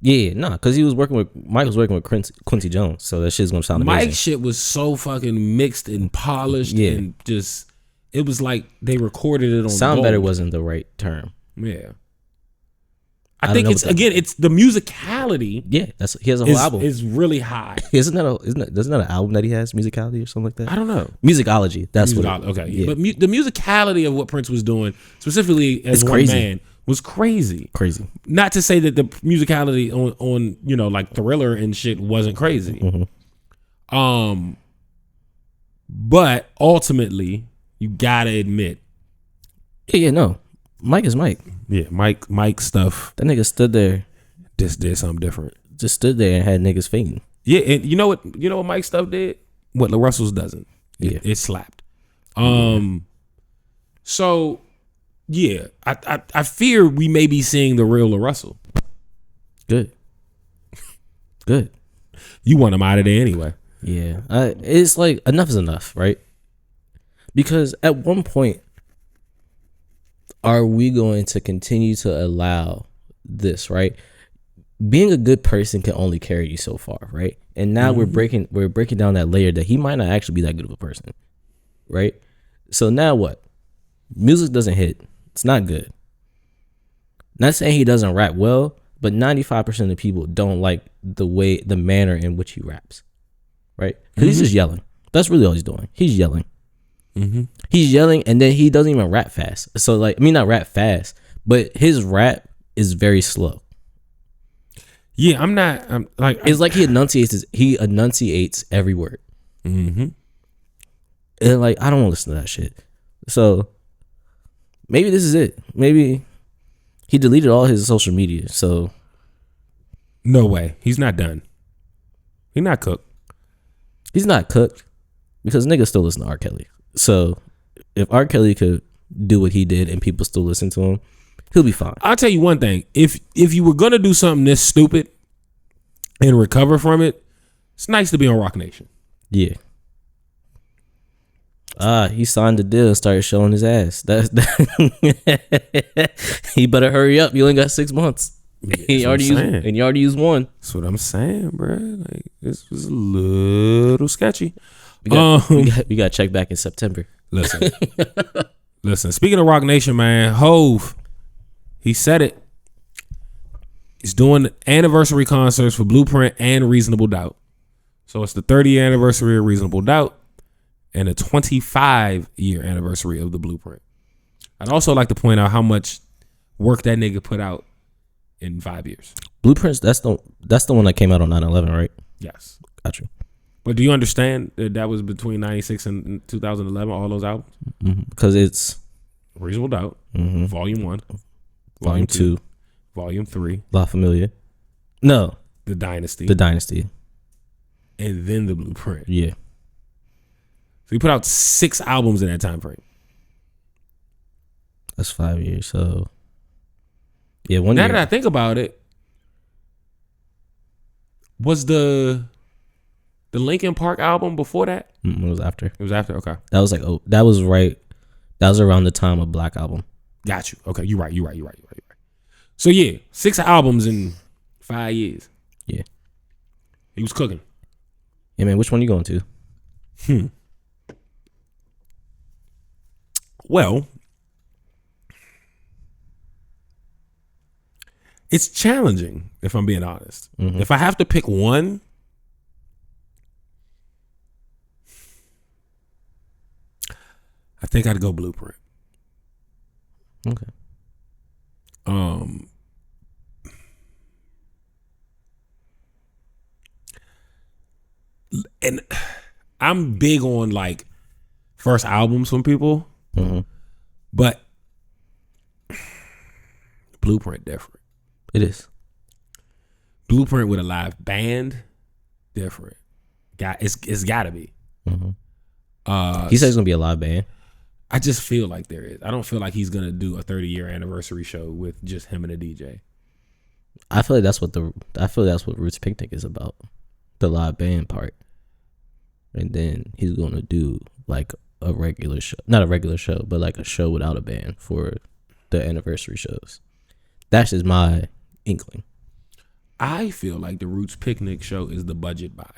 yeah, nah, because Mike was working with Quincy Jones, so that shit's gonna sound amazing. Mike's shit was so fucking mixed and polished and just, it was like they recorded it on sound gold. better wasn't the right term. Yeah. I think it's the musicality. Yeah, he has a whole album. Is really high. Isn't that an album that he has, musicality or something like that? I don't know. Musicology. That's what. Okay, yeah. But the musicality of what Prince was doing, specifically as one man, was crazy. Crazy. Not to say that the musicality on like Thriller and shit wasn't crazy. Mm-hmm. But ultimately, you gotta admit. Yeah, no. Mike is Mike. Yeah, Mike stuff. That nigga stood there. Just did something different. Just stood there and had niggas fainting. Yeah, and you know what Mike stuff did? What LaRussell's doesn't. It slapped. So yeah, I fear we may be seeing the real LaRussell. Good. Good. You want him out of there anyway. Yeah. It's like enough is enough, right? Because at one point, are we going to continue to allow this, right? Being a good person can only carry you so far, right? And now we're breaking down that layer that he might not actually be that good of a person, right? So now what? Music doesn't hit. It's not good. Not saying he doesn't rap well, but 95% of people don't like the manner in which he raps, right? Because he's just yelling. That's really all he's doing. He's yelling. He's yelling, and then he doesn't even rap fast. So like, I mean, not rap fast, but his rap is very slow. Yeah, I'm like, it's like he enunciates every word. And like, I don't want to listen to that shit. So maybe this is it. Maybe he deleted all his social media. So no way, he's not done. He's not cooked. He's not cooked because niggas still listen to R. Kelly. So if R. Kelly could do what he did and people still listen to him, he'll be fine. I'll tell you one thing. If you were gonna do something this stupid and recover from it, it's nice to be on Rock Nation. Yeah. He signed the deal and started showing his ass. He better hurry up. You only got 6 months. Yeah, he already used one. That's what I'm saying, bro. Like, this was a little sketchy. We got to check back in September. Listen. Speaking of Rock Nation, man, Hove, he said it. He's doing anniversary concerts for Blueprint and Reasonable Doubt. So it's the 30th anniversary of Reasonable Doubt and a 25-year anniversary of the Blueprint. I'd also like to point out how much work that nigga put out in 5 years. Blueprints, that's the one that came out on 9/11, right? Yes. Got you. But do you understand that was between 96 and 2011, all those albums? Because it's Reasonable Doubt, Volume 1, Volume 2, Volume 3, La Familia. No. The Dynasty. And then the Blueprint. Yeah. So he put out 6 albums in that time frame. That's 5 years. So yeah, now that I think about it, was the Linkin Park album before that? It was after. It was after. Okay. That was like that was right. That was around the time of Black Album. Got you. Okay, you're right. So yeah, 6 albums in 5 years. Yeah. He was cooking. Yeah, man. Which one you going to? Well, it's challenging, if I'm being honest. If I have to pick one, I think I'd go Blueprint. Okay. And I'm big on like first albums from people, but Blueprint different. It is. Blueprint with a live band, different. It's gotta be. He said it's gonna be a live band. I just feel like there is. I don't feel like he's gonna do a 30-year anniversary show with just him and a DJ. I feel like that's what Roots Picnic is about, the live band part. And then he's gonna do like a regular show, not a regular show, but like a show without a band for the anniversary shows. That's just my inkling. I feel like the Roots Picnic show is the budget buy.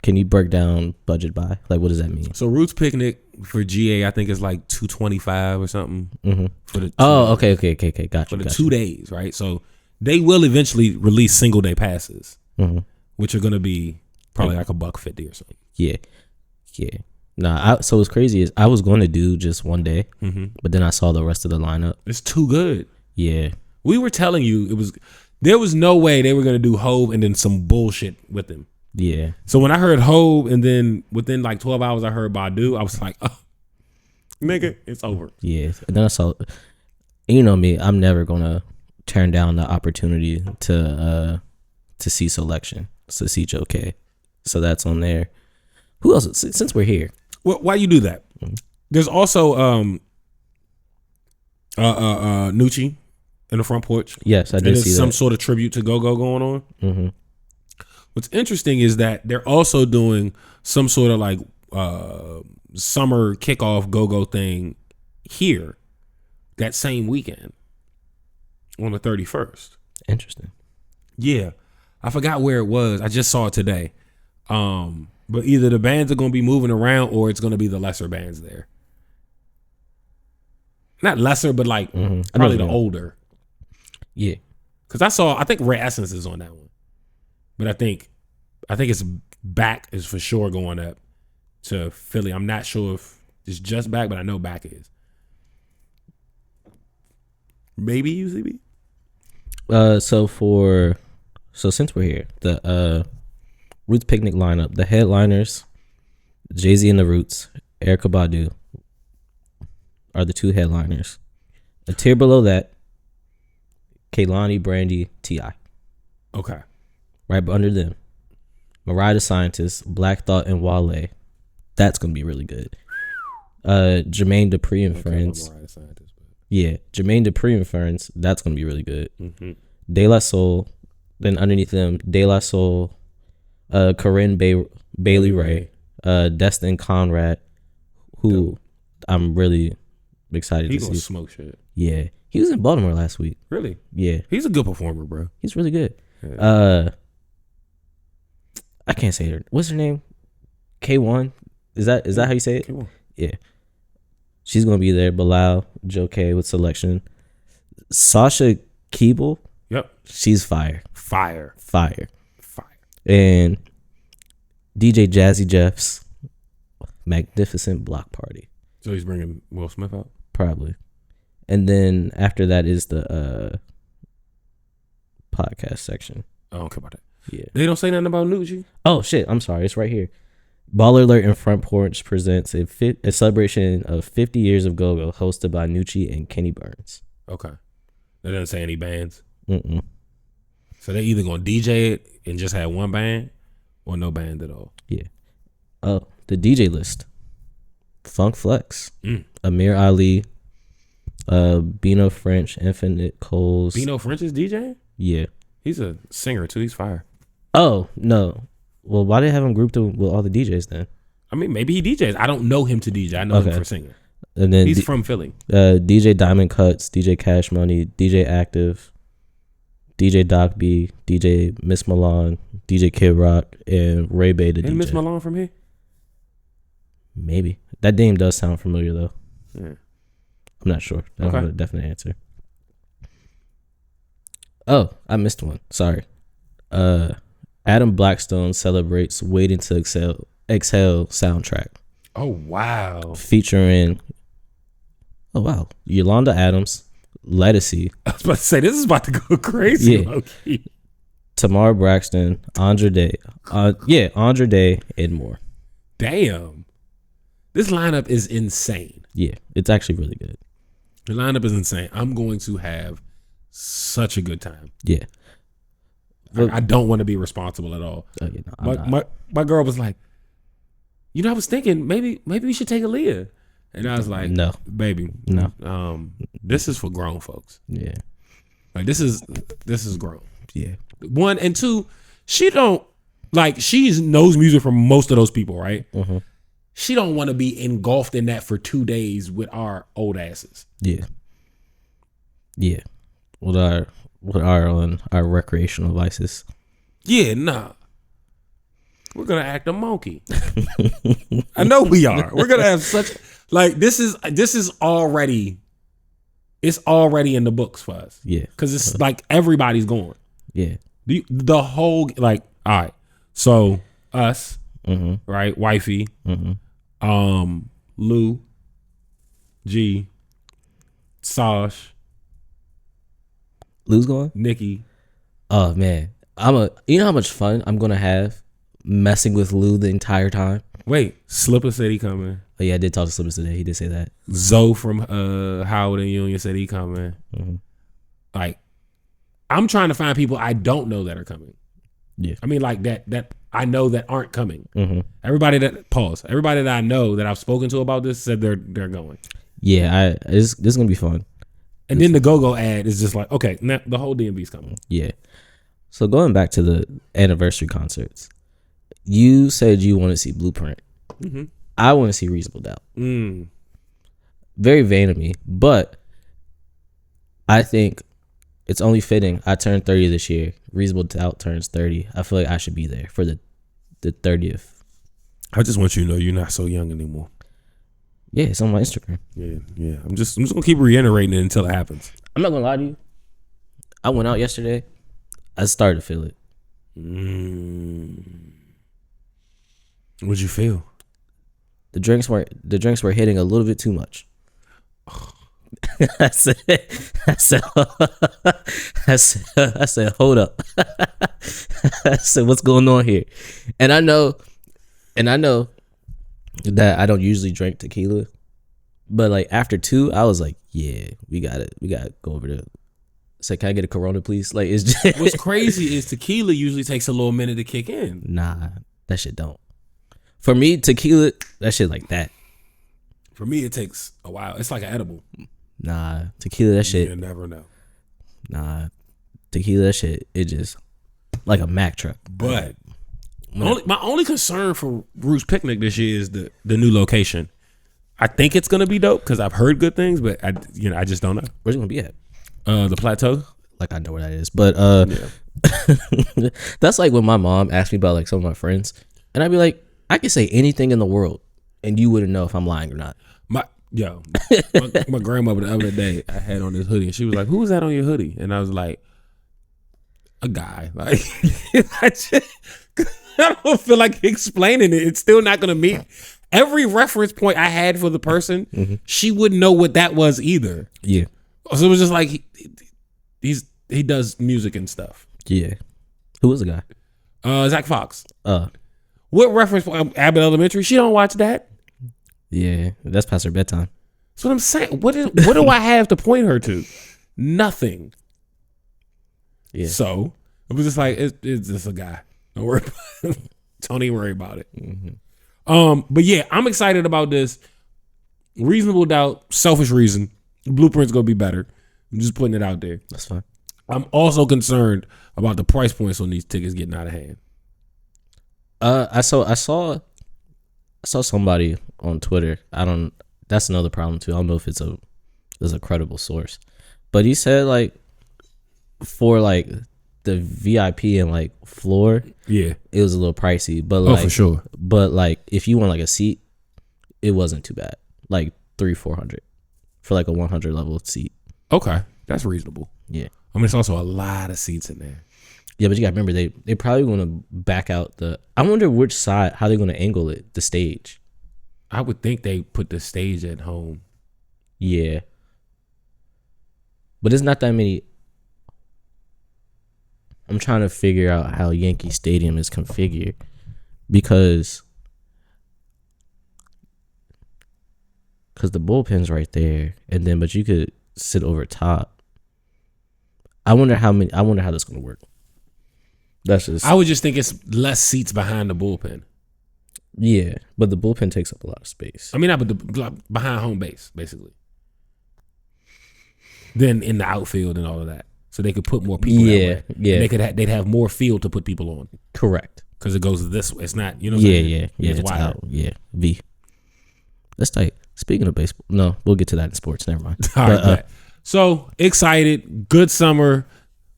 Can you break down budget buy? Like, what does that mean? So Roots Picnic for GA, I think is like $225 or something. For the okay, gotcha. For the 2 days, right? So they will eventually release single day passes, which are gonna be probably like $150 or something. Yeah. Nah, so what's crazy is I was going to do just one day, but then I saw the rest of the lineup. It's too good. Yeah. We were telling you there was no way they were gonna do Hove and then some bullshit with him. Yeah. So when I heard Hove and then within like 12 hours I heard Badu, I was like, oh, nigga, it's over. Yeah. And then I saw, you know me, I'm never gonna turn down the opportunity to see Selection, to see Joe K. So that's on there. Who else? Since we're here, well, why you do that? There's also Nucci in the front porch. Yes, I did see that. Some sort of tribute to Go-Go going on. What's interesting is that they're also doing some sort of like summer kickoff go-go thing here that same weekend on the 31st. Interesting. Yeah. I forgot where it was. I just saw it today. But either the bands are going to be moving around or it's going to be the lesser bands there. Not lesser, but like probably the older. Yeah. Because I think Red Essence is on that one. But I think it's Back is for sure going up to Philly. I'm not sure if it's just Back, but I know Back is. Maybe UCB? So since we're here, the Roots Picnic lineup, the headliners, Jay-Z and the Roots, Erykah Badu are the two headliners. A tier below that, Kehlani, Brandy, T.I. Okay. Right under them, Mariah the Scientist, Black Thought, and Wale. That's gonna be really good. Jermaine Dupri and Friends. Yeah, Jermaine Dupri and Friends. That's gonna be really good. Mm-hmm. De La Soul. Then underneath them, De La Soul, Corinne Bailey Ray, Destin Conrad, who Dope. I'm really excited He to gonna see. smoke shit. Yeah, he was in Baltimore last week. Really? Yeah, He's a good performer, bro. he's really good. Yeah. I can't say her. What's her name? K1. Is that how you say it? Come on. Yeah. She's gonna be there. Bilal, Joe K with Selection. Sasha Keeble, Yep. she's fire. Fire. And DJ Jazzy Jeff's Magnificent Block Party. So he's bringing Will Smith out? Probably. And then after that is the podcast section. I don't care about that. Yeah. They don't say nothing about Nucci? Oh shit, I'm sorry, it's right here. Baller Alert and Front Porch presents a celebration of 50 years of go-go hosted by Nucci and Kenny Burns. Okay. They didn't say any bands? Mm-mm. So they either going to DJ it and just have one band or no band at all? Yeah. Oh, the DJ list. Funk Flex. Mm. Amir Ali. Bino French. Infinite Coles. Bino French is DJing? Yeah. He's a singer too. He's fire. Oh, no. Well, why did they have him grouped with all the DJs then? I mean, maybe he DJs. I don't know him to DJ. I know him for singing. And then He's from Philly. DJ Diamond Cuts, DJ Cash Money, DJ Active, DJ Doc B, DJ Miss Milan, DJ Kid Rock, and Ray Bay the DJ. Isn't Miss Malone from here? Maybe. That name does sound familiar though. Yeah. I'm not sure. I don't Okay. have a definite answer. Oh, I missed one. Sorry. Adam Blackstone celebrates Waiting to Exhale soundtrack. Oh, wow. Featuring, oh wow, Yolanda Adams, Lettucey, I was about to say, this is about to go crazy. Yeah. Low-key. Tamar Braxton, Andre Day, and more. Damn. This lineup is insane. Yeah, it's actually really good. The lineup is insane. I'm going to have such a good time. Yeah. I don't want to be responsible at all. Okay, no, I'm not. My girl was like, I was thinking maybe we should take Aaliyah. And I was like, No. baby, No. This is for grown folks. Yeah. Like this is grown. Yeah. One and two, she knows music from most of those people, right? Mm-hmm. She don't want to be engulfed in that for 2 days with our old asses. Yeah. Yeah. With our recreational vices. Yeah, nah. We're gonna act a monkey. I know we are. We're gonna have such this is already in the books for us. Yeah. Because it's like everybody's going. Yeah. The whole all right. So us, Mm-hmm. right? Wifey, Mm-hmm. Lou, G, Sash, Lou's going? Nikki. Oh man. You know how much fun I'm gonna have messing with Lou the entire time? Wait, Slipper said he coming. Oh yeah, I did talk to Slippers today. He did say that. Zoe from Howard and Union said he coming. Mm-hmm. Like, I'm trying to find people I don't know that are coming. Yeah. I mean, like that I know that aren't coming. Mm-hmm. Everybody that I know that I've spoken to about this said they're going. Yeah, this is gonna be fun. And then the go-go ad is just like, okay, now the whole DMV's coming. Yeah. So going back to the anniversary concerts, you said you want to see Blueprint. Mm-hmm. I want to see Reasonable Doubt. Mm. Very vain of me, but I think it's only fitting. I turned 30 this year. Reasonable Doubt turns 30. I feel like I should be there for the 30th. I just want you to know you're not so young anymore. Yeah, it's on my Instagram. Yeah. I'm just gonna keep reiterating it until it happens. I'm not gonna lie to you. I went out yesterday. I started to feel it. What'd you feel? The drinks were hitting a little bit too much. I said, hold up. I said, what's going on here? And I know that I don't usually drink tequila, but like after 2, I was like, yeah, we got to go over there. Say, can I get a Corona, please? Like, it's just What's crazy is tequila usually takes a little minute to kick in. nah, that shit don't. For me, tequila, that shit like that. For me, it takes a while. It's like an edible. Nah, tequila, that shit. You never know. Nah, tequila, that shit. It just like a Mack truck. But my only concern for Roots Picnic this year is the new location. I think it's gonna be dope because I've heard good things, but I just don't know. Where's it gonna be at? The Plateau. Like I know where that is, but that's like when my mom asked me about like some of my friends, and I'd be like, I could say anything in the world, and you wouldn't know if I'm lying or not. My grandmother the other day, I had on this hoodie, and she was like, "Who was that on your hoodie?" And I was like, "A guy." Like, I don't feel like explaining it. It's still not gonna meet every reference point I had for the person. Mm-hmm. She wouldn't know what that was either. Yeah. So it was just like he does music and stuff. Yeah. Who was the guy? Zach Fox. What reference point? Abbott Elementary? She don't watch that. Yeah, that's past her bedtime. That's what I'm saying. What do I have to point her to? Nothing. Yeah. So it was just like it's just a guy. Don't worry about it. Don't even worry about it. Mm-hmm. But yeah, I'm excited about this. Reasonable Doubt, selfish reason. Blueprint's gonna be better. I'm just putting it out there. That's fine. I'm also concerned about the price points on these tickets getting out of hand. I saw somebody on Twitter. That's another problem too. I don't know if it's a credible source, but he said like for like the VIP and like floor, yeah, it was a little pricey. But like, for sure. But like if you want like a seat, it wasn't too bad. Like $300-400 for like a 100 level seat. Okay, that's reasonable. Yeah, I mean it's also a lot of seats in there. Yeah, but you gotta remember they probably gonna back out the. I wonder which side, how they're gonna angle it, the stage. I would think they put the stage at home. Yeah, but it's not that many. I'm trying to figure out how Yankee Stadium is configured because the bullpen's right there, and then but you could sit over top. I wonder how that's gonna work. That's just. I would just think it's less seats behind the bullpen. Yeah, but the bullpen takes up a lot of space. I mean, not but behind home base, basically. Then in the outfield and all of that, so they could put more people. Yeah, that way. yeah. They'd have more field to put people on. Correct. Because it goes this way. It's not. You know. Yeah. It's It's wider. out. Yeah. V. That's tight. Speaking of baseball, no, we'll get to that in sports. Never mind. All right. So excited. Good summer.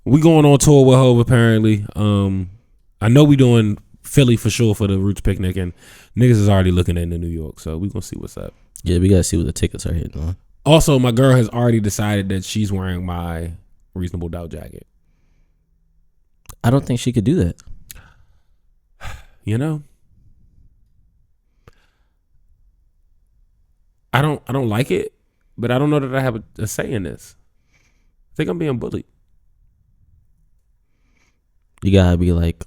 We going on tour with Hov apparently. I know we doing Philly for sure for the Roots Picnic, and niggas is already looking into New York, so we gonna see what's up. Yeah, we gotta see what the tickets are hitting on. Also, my girl has already decided that she's wearing my Reasonable Doubt jacket. I don't think she could do that. You know, I don't like it, but I don't know that I have a say in this. I think I'm being bullied. You gotta be like,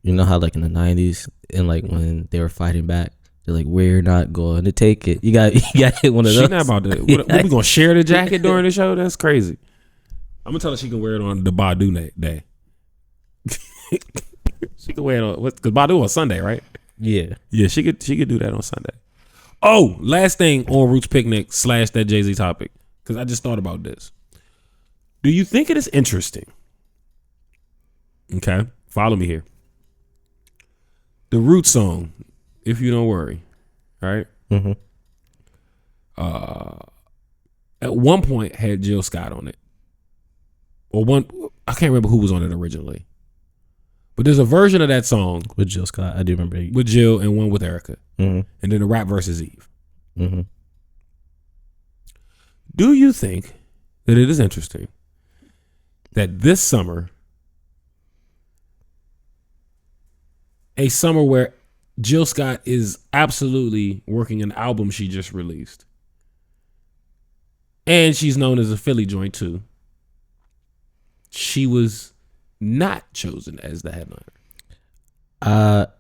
you know how like in the 90s and like when they were fighting back, they're like, we're not going to take it. You got hit one of those. She not about to. What we gonna share the jacket during the show? That's crazy. I'm gonna tell her she can wear it on the Badu day. She can wear it on because Badu on Sunday, right? Yeah. Yeah, she could do that on Sunday. Oh, last thing on Roots Picnic / that Jay-Z topic, because I just thought about this. Do you think it is interesting? Okay, follow me here. The Roots song, If You Don't Worry, right? Mm-hmm. At one point had Jill Scott on it. Or I can't remember who was on it originally. But there's a version of that song With Jill Scott, I do remember. with Jill and one with Erica. Mm-hmm. And then the rap versus Eve. Mm-hmm. Do you think that it is interesting that this summer, a summer where Jill Scott is absolutely working an album she just released, and she's known as a Philly joint too, she was not chosen as the headliner?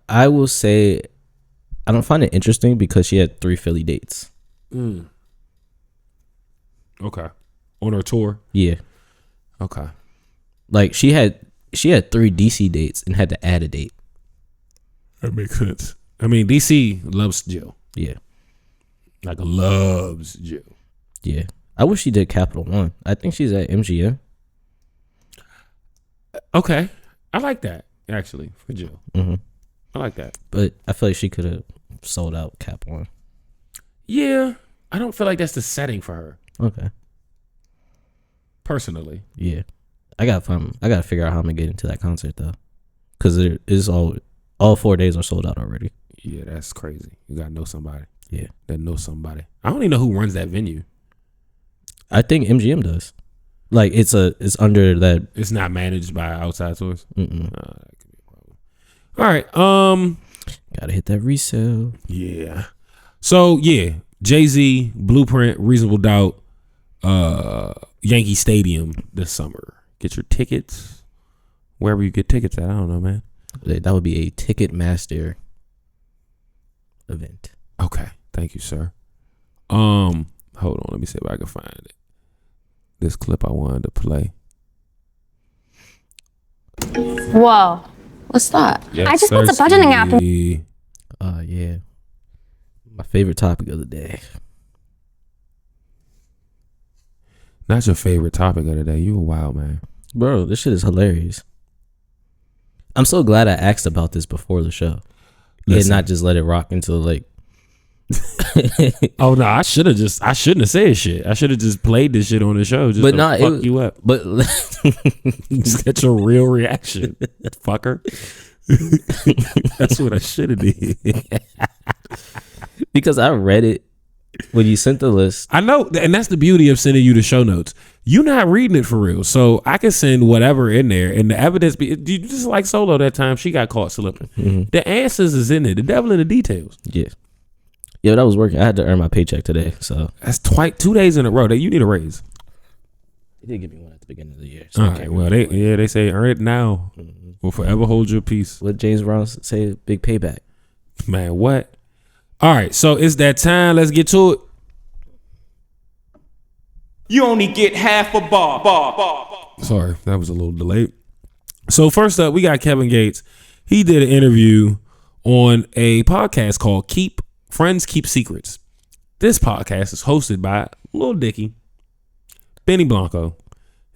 I will say I don't find it interesting because she had 3 Philly dates. Okay. On her tour? Yeah. Okay. Like she had 3 DC dates and had to add a date. That makes sense. I mean, DC loves Jill. Yeah. Like, loves Jill. Yeah. I wish she did Capital One. I think she's at MGM. Okay. I like that, actually, for Jill. Mm-hmm. I like that. But I feel like she could have sold out Cap One. Yeah. I don't feel like that's the setting for her, Okay. personally. Yeah. I gotta figure out how I'm gonna get into that concert though. Cause it is all 4 days are sold out already. Yeah, that's crazy. You gotta know somebody Yeah. that knows somebody. I don't even know who runs that venue. I think MGM does. Like it's under that. It's not managed by outside source. Mm-mm. That could be a problem. All right. Gotta hit that resale. Yeah. So yeah, Jay-Z, Blueprint, Reasonable Doubt, Yankee Stadium this summer. Get your tickets wherever you get tickets at. I don't know, man. That would be a Ticketmaster event. Okay. Thank you, sir. Hold on, let me see if I can find it. This clip I wanted to play. Whoa. What's that? Yes, I just put the budgeting app in. Yeah. My favorite topic of the day. Not your favorite topic of the day. You a wild man. Bro, this shit is hilarious. I'm so glad I asked about this before the show. Listen. And not just let it rock until like Oh no, I shouldn't have said shit. I should have just played this shit on the show just to fuck you up. But Just get your real reaction, fucker. That's what I should have did. because I read it when you sent the list. I know, and that's the beauty of sending you the show notes. You're not reading it for real, so I can send whatever in there, and the evidence be you just like Solo that time she got caught slipping. Mm-hmm. The answers is in there. The devil in the details. Yeah. Yeah, that was working. I had to earn my paycheck today, so That's 2 days in a row. You need a raise. they did give me one at the beginning of the year. So All right. Well, they say earn it now. Will forever hold your peace. What James Brown say? Big payback. Man, what? All right, so it's that time. Let's get to it. You only get half a bar. Sorry, that was a little delayed. So first up, we got Kevin Gates. He did an interview on a podcast called Friends Keep Secrets. This podcast is hosted by Lil Dicky, Benny Blanco,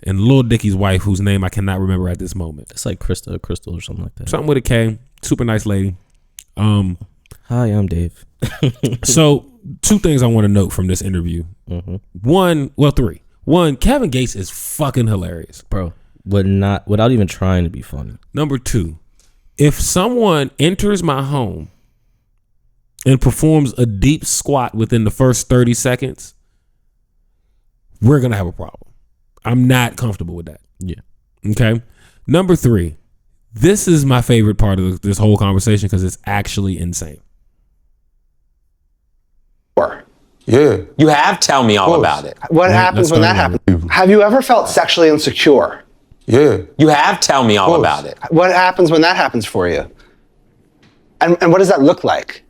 and Lil Dicky's wife, whose name I cannot remember at this moment. It's like Crystal or something like that. Something with a K. Super nice lady. Hi, I'm Dave. So 2 things I want to note from this interview. Mm-hmm. 3. 1, Kevin Gates is fucking hilarious. Bro, without even trying to be funny. Number 2, if someone enters my home and performs a deep squat within the first 30 seconds, we're going to have a problem. I'm not comfortable with that. Yeah. Okay. Number 3, this is my favorite part of this whole conversation because it's actually insane. Yeah. You have? Tell me all about it. What happens when that happens? Have you ever felt sexually insecure? Yeah. You have? Tell me all about it. What happens when that happens for you? And what does that look like?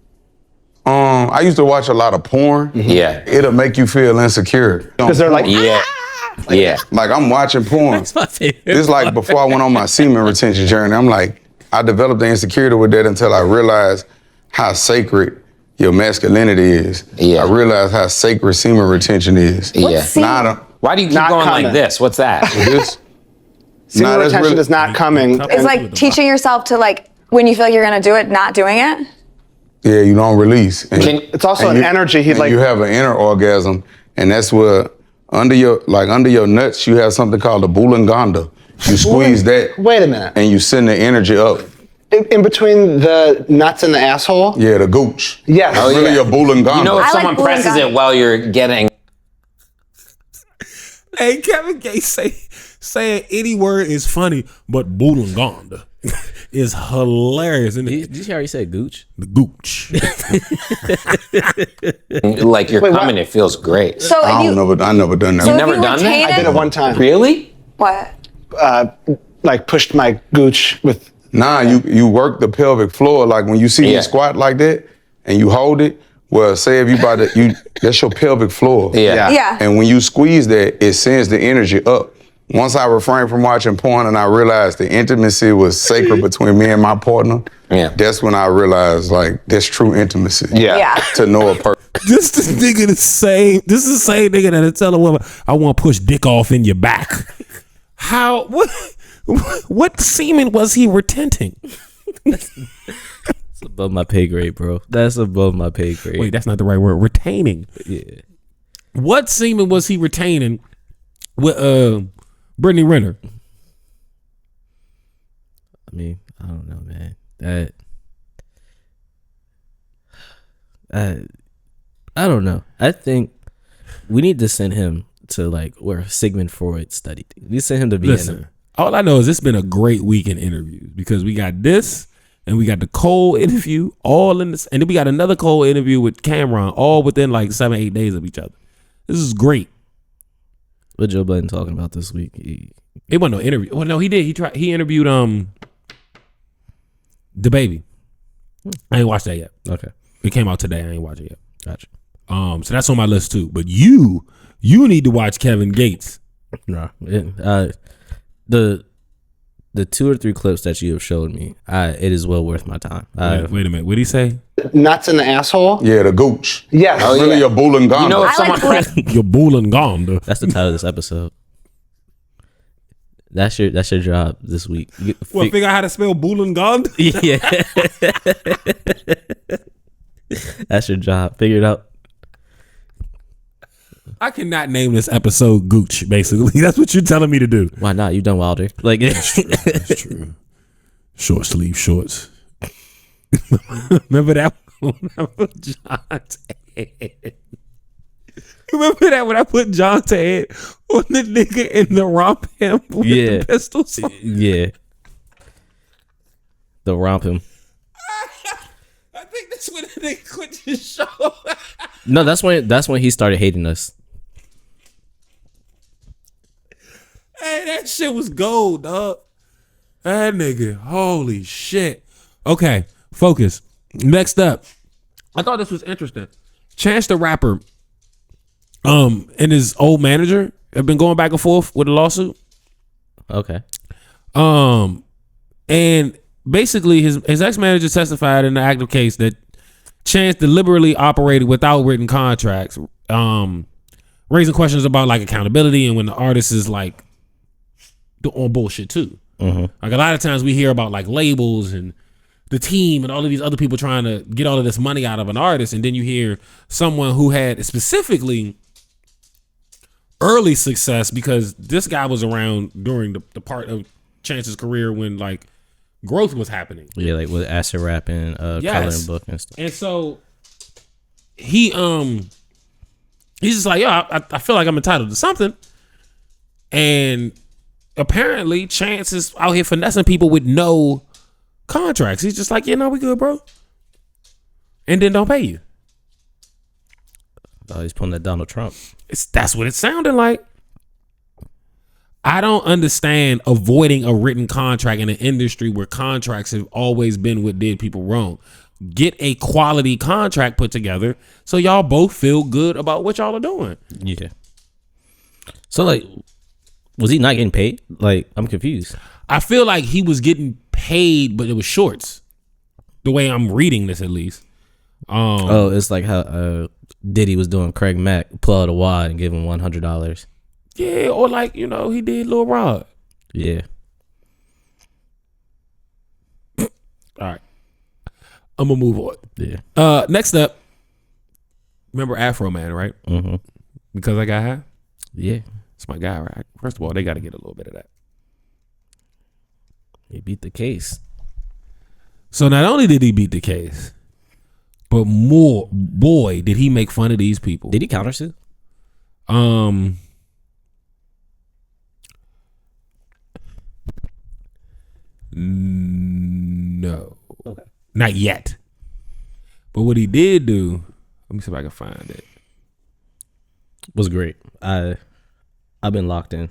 I used to watch a lot of porn. Yeah. It'll make you feel insecure. Because they're like, Yeah. Yeah. Like I'm watching porn. That's my favorite. It's like before I went on my semen retention journey, I'm like, I developed the insecurity with that until I realized how sacred your masculinity is. Yeah. I realized how sacred semen retention is. Yeah. Why do you keep Not going coming. like this? What's that? This, semen that's retention really- is not coming. It's like teaching yourself to, like, when you feel like you're going to do it, not doing it. Yeah, you don't release. And, It's also and an energy. He and like you have an inner orgasm, and that's where under your nuts you have something called the Bulanganda. You squeeze that. Wait a minute. And you send the energy up. In between the nuts and the asshole. Yeah, the gooch. Yes. That's really your Bulanganda. You know, if I like someone presses Bulanganda. it while you're getting Hey, Kevin Gates saying any word is funny, but Bulanganda is hilarious. And Did you already say gooch? the gooch. like you're Wait, what? coming, it feels great. So I if you don't know, but I never done that. so if never you done that? retain I did it one time. Really? What? Like pushed my gooch with. Nah, you work the pelvic floor like when you see Yeah. me squat like that and you hold it. Well, say if you about to that's your pelvic floor. Yeah. Yeah. And when you squeeze that, it sends the energy up. Once I refrained from watching porn and I realized the intimacy was sacred between me and my partner, Yeah. that's when I realized like that's true intimacy. Yeah. To know a person. This nigga the same. This is the same nigga that'll tell a woman, "I want to push dick off in your back." How? What semen was he retenting? It's above my pay grade, bro. That's above my pay grade. Wait, that's not the right word. Retaining. Yeah. What semen was he retaining with Brittany Renner? I mean, I don't know, man. I don't know. I think we need to send him to like where Sigmund Freud studied. We send him to Vienna. Listen, all I know is it's been a great week in interviews because we got this and we got the Cole interview all in this, and then we got another Cole interview with Cameron all within like 7-8 days of each other. This is great. What Joe Budden talking about this week? It wasn't no interview. Well, no, he did. He interviewed the baby. I ain't watched that yet. Okay, It came out today. I ain't watched it yet. gotcha. So that's on my list too. But you need to watch Kevin Gates. No, the 2 or 3 clips that you have showed me, it is well worth my time. Wait a minute. What did he say? Nuts in the asshole. Yeah, the gooch. Yes. That's really yeah. your Bulanganda. You know, if I someone like presses Your Bulanganda. That's the title of this episode. That's your job this week. Well, figure out how to spell Bulanganda? Yeah. That's your job. Figure it out. I cannot name this episode Gooch, basically. That's what you're telling me to do. Why not? You done Wilder. Like That's true. Short sleeve shorts. Remember that one when I put John's head? Remember that when I put John's head on the nigga in the romp him with Yeah. the pistols? yeah. The romp him. I think that's when the nigga quit the show. No, that's when he started hating us. Hey, that shit was gold, dog. That nigga, holy shit. Okay, focus. Next up, I thought this was interesting. Chance the Rapper, and his old manager have been going back and forth with a lawsuit. Okay. And basically his ex-manager testified in the active case that Chance deliberately operated without written contracts, raising questions about like accountability and when the artist is like on bullshit too. Like a lot of times we hear about like labels and the team and all of these other people trying to get all of this money out of an artist, and then you hear someone who had specifically early success because this guy was around during the part of Chance's career when like growth was happening. Yeah, like with acid rap and Yes. coloring book and stuff. And so he's just like, yo, I feel like I'm entitled to something. And apparently Chance is out here finessing people with no contracts. He's just like, yeah, no, we good, bro. And then don't pay you. Oh, he's pulling that Donald Trump. That's what it sounded like. I don't understand avoiding a written contract in an industry where contracts have always been what did people wrong. Get a quality contract put together so y'all both feel good about what y'all are doing. Yeah. So like, was he not getting paid? Like, I'm confused. I feel like he was getting paid, but it was shorts. The way I'm reading this, at least. Oh, it's like how Diddy was doing Craig Mack, pull out a wad and give him $100. Yeah, or like, you know, he did Lil Rod. Yeah. All right. I'm gonna move on. Yeah. Next up, remember Afro Man, right? Mm-hmm. Because I got high. Yeah. It's my guy, right? First of all, they got to get a little bit of that. He beat the case. So not only did he beat the case, but more, boy, did he make fun of these people. Did he countersue? No. Okay. Not yet. But what he did do, let me see if I can find it. Was great. I've been locked in.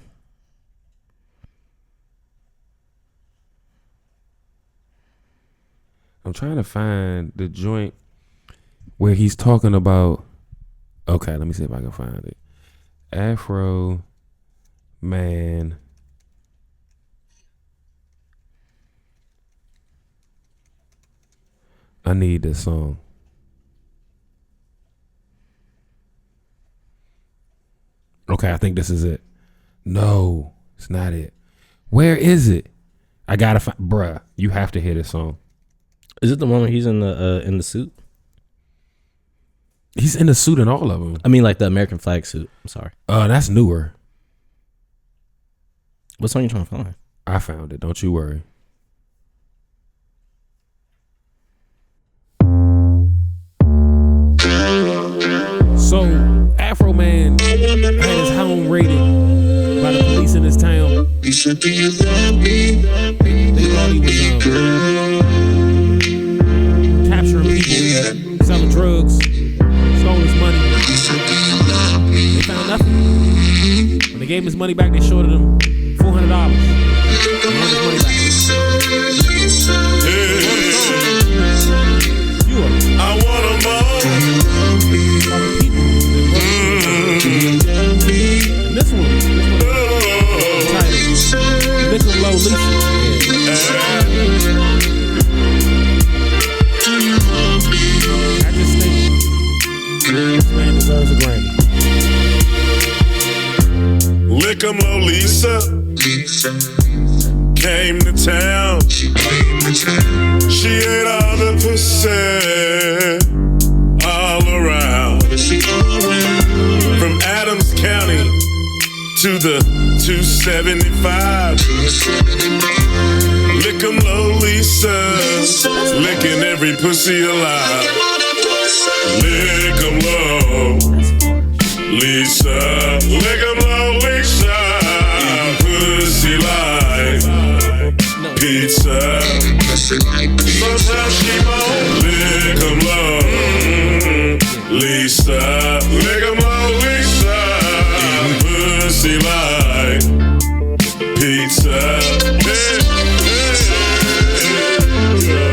I'm trying to find the joint where he's talking about. Okay, let me see if I can find it. Afro Man. I need this song. Okay, I think this is it. No, it's not it. Where is it? I gotta find, bruh. You have to hear this song. Is it the one where he's in the suit? He's in the suit in all of them. I mean, like the American flag suit. I'm sorry. That's newer. What song you trying to find? I found it. Don't you worry. So Afro Man had his home raided by the police in his town. They thought he was capturing people, selling drugs, stole his money. They found nothing. When they gave him his money back, they shorted him $400. He wanted his money back. I want them all. And this one titled Lick 'em Low Lisa. I just think this man deserves a Grammy. Lick 'em low, Lisa. Came to town. She ate all the pussy all around. From Adams County to the 275. Lick 'em low, Lisa. Licking every pussy alive. Lick 'em low, Lisa. Lick 'em low, Lisa. Pussy like pizza. Sometimes she won't. Lick 'em low, Lisa. Lick 'em low, Lisa. Pussy like pizza.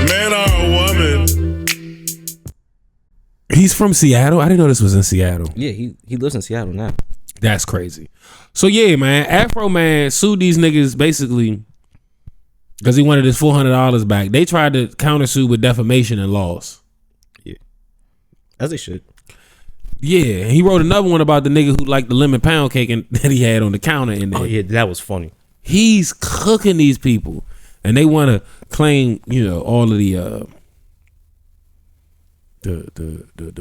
Man or a woman. He's from Seattle. I didn't know this was in Seattle. Yeah, he lives in Seattle now. That's crazy. So yeah, man, Afro Man sued these niggas basically because he wanted his $400 back. They tried to countersue with defamation and lost. Yeah, as they should. Yeah, he wrote another one about the nigga who liked the lemon pound cake and that he had on the counter in there. Oh yeah, that was funny. He's cooking these people, and they want to claim, all of the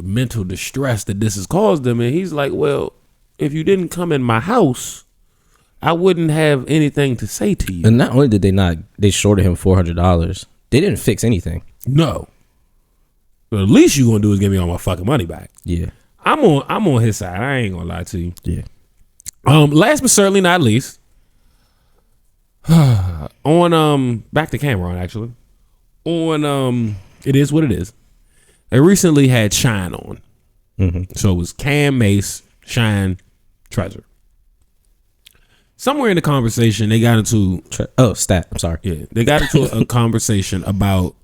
mental distress that this has caused them. And he's like, well, if you didn't come in my house, I wouldn't have anything to say to you. And not only did they shorted him $400. They didn't fix anything. No. But the least you gonna do is give me all my fucking money back. Yeah. I'm on his side. I ain't gonna lie to you. Yeah. Last but certainly not least, on back to Cameron actually. On It Is What It Is. They recently had Shine on. Mm-hmm. So it was Cam, Mace, Shine, Treasure. Somewhere in the conversation, they got into Stat. I'm sorry. Yeah, they got into a conversation about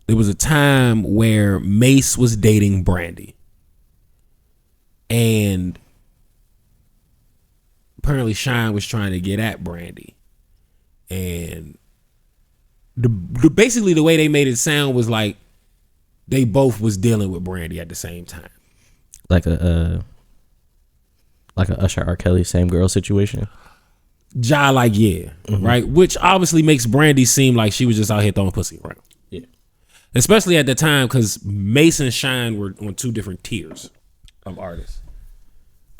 there was a time where Mace was dating Brandy, and apparently Shine was trying to get at Brandy, and basically the way they made it sound was like they both was dealing with Brandy at the same time, like a Usher R. Kelly same girl situation. Right? Which obviously makes Brandy seem like she was just out here throwing pussy around. Yeah. especially at the time, because Mace and Shine were on two different tiers of artists.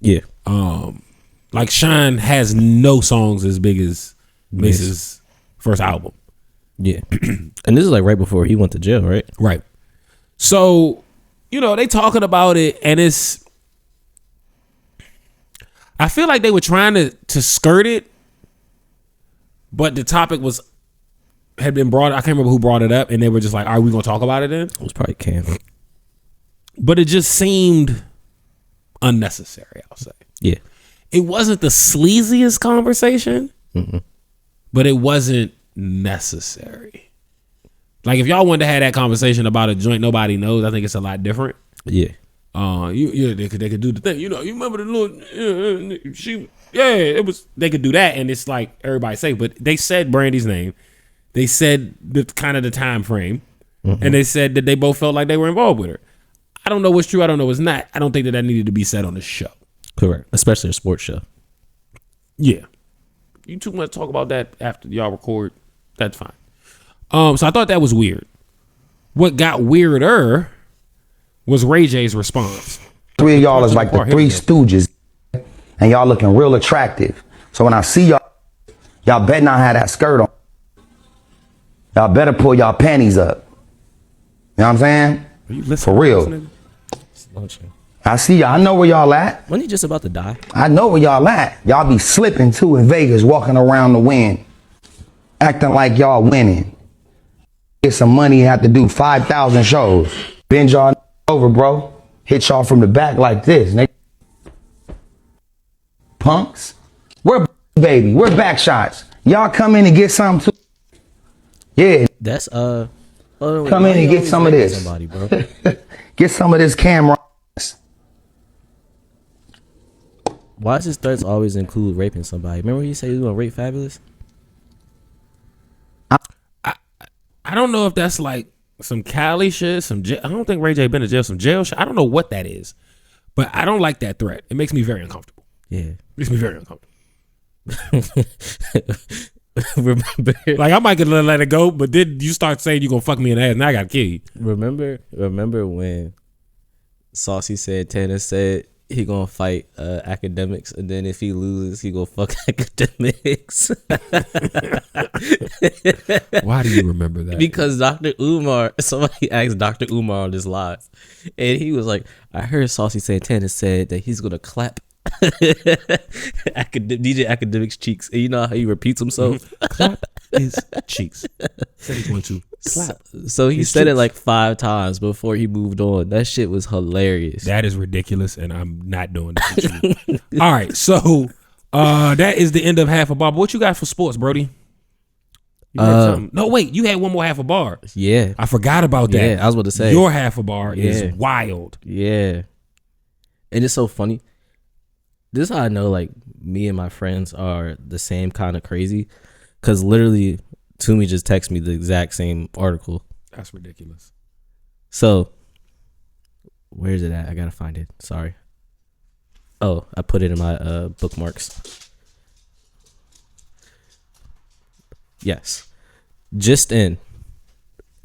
Yeah. Like Shine has no songs as big as Mace's first album. Yeah. And this is like right before he went to jail, right? Right. So, they talking about it, and I feel like they were trying to skirt it, but the topic had been brought. I can't remember who brought it up, and they were just like, "Are we gonna talk about it then?" It was probably Cam. But it just seemed unnecessary. I'll say. Yeah. It wasn't the sleaziest conversation, but it wasn't necessary. Like if y'all wanted to have that conversation about a joint nobody knows, I think it's a lot different. Yeah. They could do the thing. You remember the little it was. They could do that, and it's like everybody safe. But they said Brandy's name. They said the kind of the time frame, and they said that they both felt like they were involved with her. I don't know what's true. I don't know what's not. I don't think that needed to be said on the show. Correct. Especially a sports show. Yeah. You too much talk about that after y'all record. That's fine. So I thought that was weird. What got weirder was Ray J's response. Three of y'all is like the Three Stooges, and y'all looking real attractive. So when I see y'all better not have that skirt on. Y'all better pull y'all panties up. You know what I'm saying? Are you listening? For real. I see y'all. I know where y'all at. When he just about to die? I know where y'all at. Y'all be slipping too in Vegas, walking around the wind, acting like y'all winning. Get some money, have to do 5,000 shows. Bend y'all over, bro. Hit y'all from the back like this. Punks. We're baby. We're back shots. Y'all come in and get something too. Yeah. That's come in and get some of this. Somebody, bro. Get some of this camera. Why does his threats always include raping somebody? Remember he said he was gonna rape Fabulous? I don't know if that's like some Cali shit, I don't think Ray J been to jail, some jail shit. I don't know what that is, but I don't like that threat. It makes me very uncomfortable. Yeah. It makes me very uncomfortable. Remember, like I might get let it go, but then you start saying you gonna fuck me in the ass, now I gotta kill you. Remember when Saucy said Tanner said he gonna fight academics, and then if he loses, he gonna fuck academics. Why do you remember that? Because Dr. Umar, somebody asked Dr. Umar on this live, and he was like, "I heard Saucy Santana said that he's gonna clap DJ Academics cheeks." And you know how he repeats himself? Clap his cheeks. Said he's going to slap. So he said it like 5 times before he moved on. That shit was hilarious. That is ridiculous, and I'm not doing that with you. All right, so that is the end of Half a Bar. But what you got for sports, Brody? You had something? No, wait, you had one more Half a Bar. Yeah. I forgot about that. Yeah, I was about to say. Your Half a Bar is wild. Yeah. And it's so funny. This is how I know like me and my friends are the same kind of crazy. Because literally, Toomey just texted me the exact same article. That's ridiculous. So, where is it at? I gotta find it. Sorry. Oh, I put it in my bookmarks. Yes. Just in.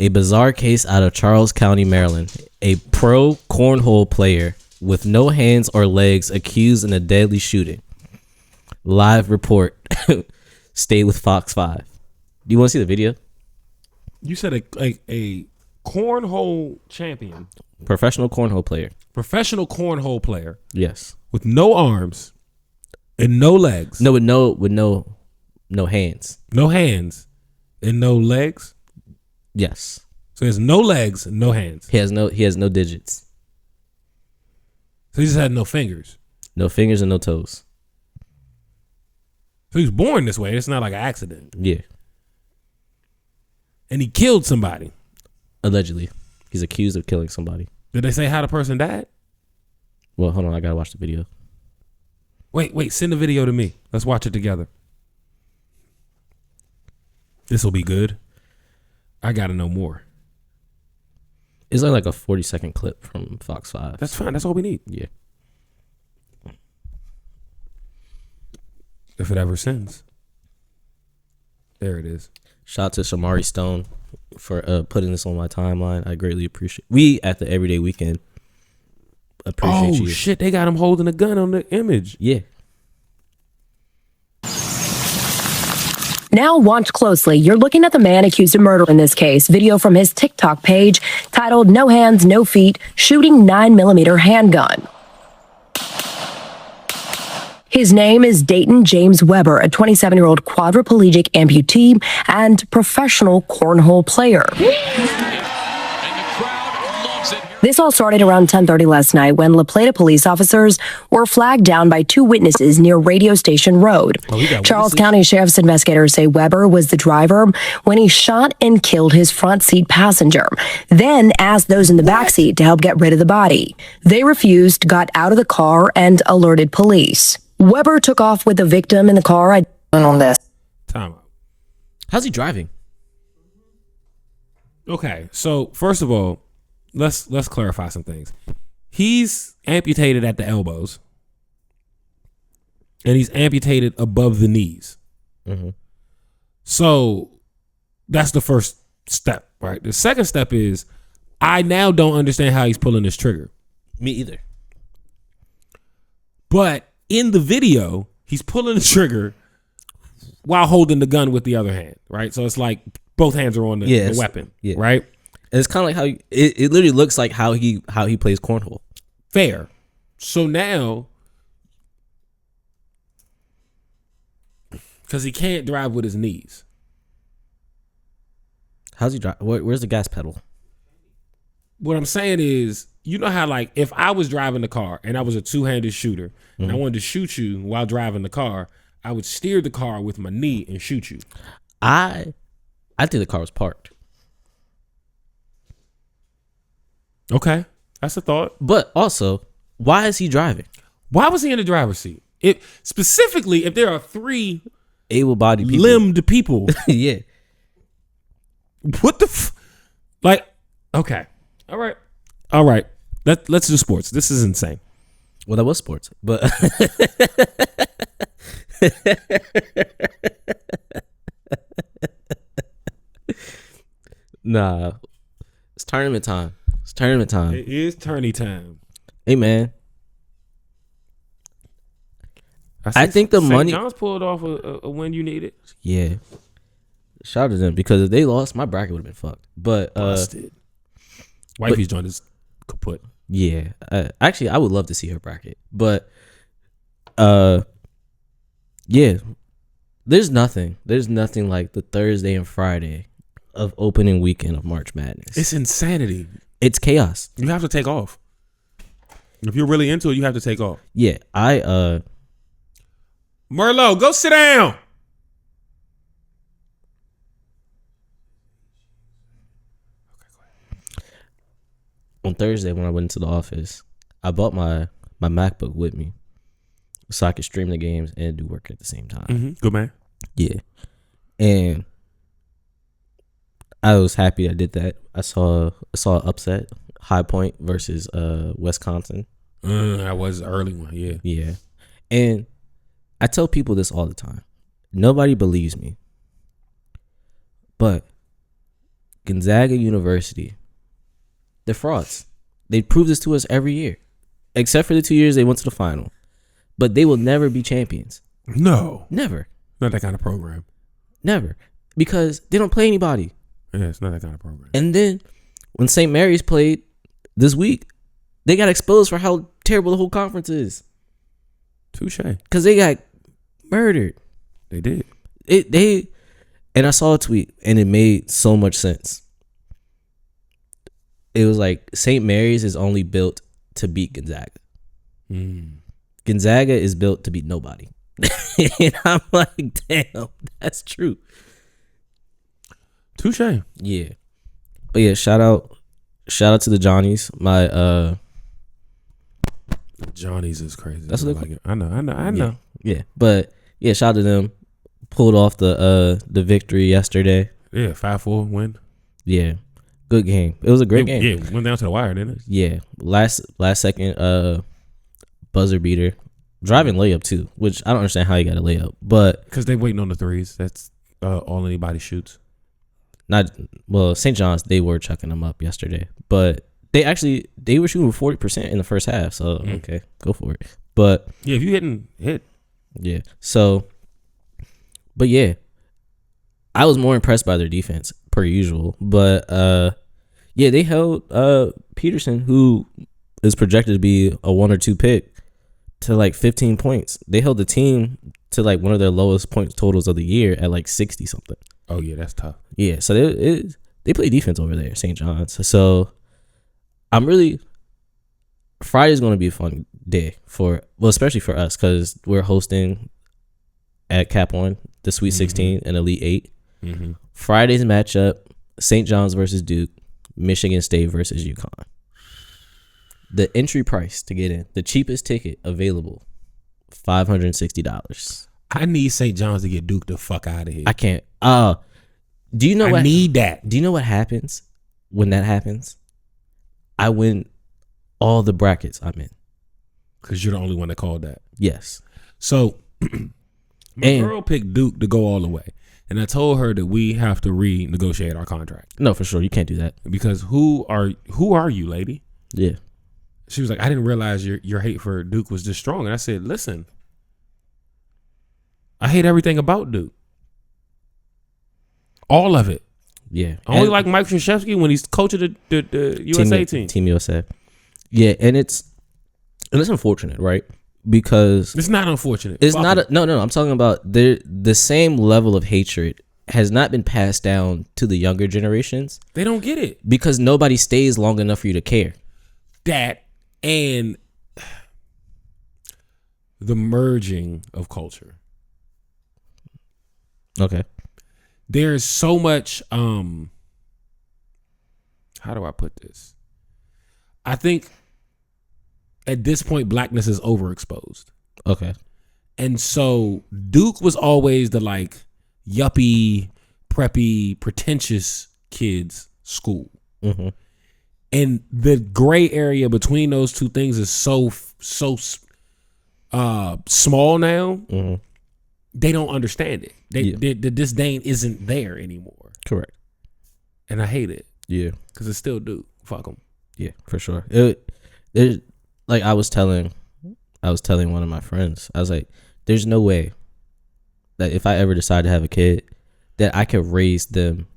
A bizarre case out of Charles County, Maryland. A pro cornhole player with no hands or legs accused in a deadly shooting. Live report. Stay with Fox 5. Do you want to see the video? You said a cornhole champion. Professional cornhole player. Professional cornhole player. Yes. With no arms and no legs. No, with no hands. No hands and no legs. Yes. So he has no legs and no hands. He has no digits. So he just had no fingers. No fingers and no toes. So he was born this way. It's not like an accident. Yeah. And he killed somebody. Allegedly. He's accused of killing somebody. Did they say how the person died? Well, hold on. I gotta watch the video. Wait. Send the video to me. Let's watch it together. This will be good. I gotta know more. It's only like a 40-second clip from Fox 5. That's fine. That's all we need. Yeah. If it ever sends. There it is. Shout out to Shamari Stone for putting this on my timeline. I greatly appreciate. We at the Everyday Weekend appreciate you. Oh shit, they got him holding a gun on the image. Yeah. Now watch closely. You're looking at the man accused of murder in this case. Video from his TikTok page titled "No Hands, No Feet, Shooting 9mm Handgun." His name is Dayton James Weber, a 27-year-old quadriplegic amputee and professional cornhole player. This all started around 10:30 last night when La Plata police officers were flagged down by two witnesses near Radio Station Road. Charles County Sheriff's investigators say Weber was the driver when he shot and killed his front seat passenger, then asked those in the back seat to help get rid of the body. They refused, got out of the car, and alerted police. Weber took off with the victim in the car. On this. Time out. How's he driving? Okay, so first of all, let's clarify some things. He's amputated at the elbows, and he's amputated above the knees. Mm-hmm. So that's the first step, right? The second step is I now don't understand how he's pulling this trigger. Me either. But in the video, he's pulling the trigger while holding the gun with the other hand, right? So it's like both hands are on the weapon, right? And it's kind of like how it literally looks like how he plays cornhole. Fair. So now, because he can't drive with his knees. How's he drive? Where's the gas pedal? What I'm saying is, you know how like if I was driving the car and I was a two-handed shooter and I wanted to shoot you while driving the car, I would steer the car with my knee and shoot you. I think the car was parked. Okay, that's a thought. But also, why is he driving? Why was he in the driver's seat? Specifically, if there are three able-bodied people, limbed people, yeah. What the like? Okay, all right. Let's do sports. This is insane. Well, that was sports, but nah, it's tournament time. It's tournament time. It is tourney time. Hey man, I think the St. money. John's pulled off a win you needed. Yeah, shout out to them because if they lost, my bracket would have been fucked. But Busted. Wifey's joint is kaput. Yeah, actually, I would love to see her bracket, but yeah, there's nothing like the Thursday and Friday of opening weekend of March Madness. It's insanity. It's chaos. You have to take off. If you're really into it, you have to take off. Yeah, Merlot, go sit down. On Thursday when I went into the office, I bought my MacBook with me so I could stream the games and do work at the same time. Mm-hmm. Good man. Yeah, and I was happy I did that. I saw an upset, High Point versus Wisconsin. That was an early one. Yeah. Yeah, and I tell people this all the time. Nobody believes me, but Gonzaga University, they're frauds. They prove this to us every year, except for the 2 years they went to the final. But they will never be champions. No. Never. Not that kind of program. Never. Because they don't play anybody. Yeah, it's not that kind of program. And then when St. Mary's played this week, they got exposed for how terrible the whole conference is. Touche. Because they got murdered. They did. And I saw a tweet and it made so much sense. It was like St. Mary's is only built to beat Gonzaga. Gonzaga is built to beat nobody. And I'm like, damn, that's true. Touche. Yeah. But yeah, shout out to the Johnnies. My Johnny's is crazy. That's what I like it. I know. Yeah. But yeah, shout out to them. Pulled off the victory yesterday. Yeah, 5-4 win. Yeah. Good game. It was a great game. Yeah, went down to the wire, didn't it? Yeah. Last second buzzer beater. Driving layup too, which I don't understand how you got a layup. But because they waiting on the threes. That's all anybody shoots. St. John's, they were chucking them up yesterday, but they were shooting 40% in the first half. So okay, go for it. But yeah, if you hit. Yeah. So, but yeah, I was more impressed by their defense per usual. But yeah, they held Peterson, who is projected to be a 1 or 2 pick, to like 15 points. They held the team to like one of their lowest point totals of the year at like 60 something. Oh yeah, that's tough. Yeah, so they play defense over there, St. John's. So Friday's going to be a fun day especially for us, because we're hosting at Cap One the Sweet 16 and Elite 8. Mm-hmm. Friday's matchup: St. John's versus Duke, Michigan State versus UConn. The entry price to get in, the cheapest ticket available, $560. I need St. John's to get Duke the fuck out of here. I can't. Do you know I what? need that. Do you know what happens when that happens? I win all the brackets I'm in. Because you're the only one that called that. Yes. So my girl picked Duke to go all the way. And I told her that we have to renegotiate our contract. No, for sure. You can't do that. Because who are you, lady? Yeah. She was like, I didn't realize your hate for Duke was this strong. And I said, listen, I hate everything about Duke. All of it. Yeah. I only like Mike Krzyzewski when he's coaching the USA team. Team USA. Yeah, and it's unfortunate, right? Because it's not unfortunate. It's not. No. I'm talking about the same level of hatred has not been passed down to the younger generations. They don't get it because nobody stays long enough for you to care. That and the merging of culture. Okay. There's so much how do I put this? I think at this point blackness is overexposed. Okay. And so Duke was always the like yuppie, preppy, pretentious kids school. Mm-hmm. And the gray area between those two things is so small now. Mm-hmm. They don't understand it. The disdain isn't there anymore. Correct. And I hate it. Yeah. Because it still do. Fuck them. Yeah, for sure. Like I was telling one of my friends, I was like, there's no way that if I ever decide to have a kid, that I could raise them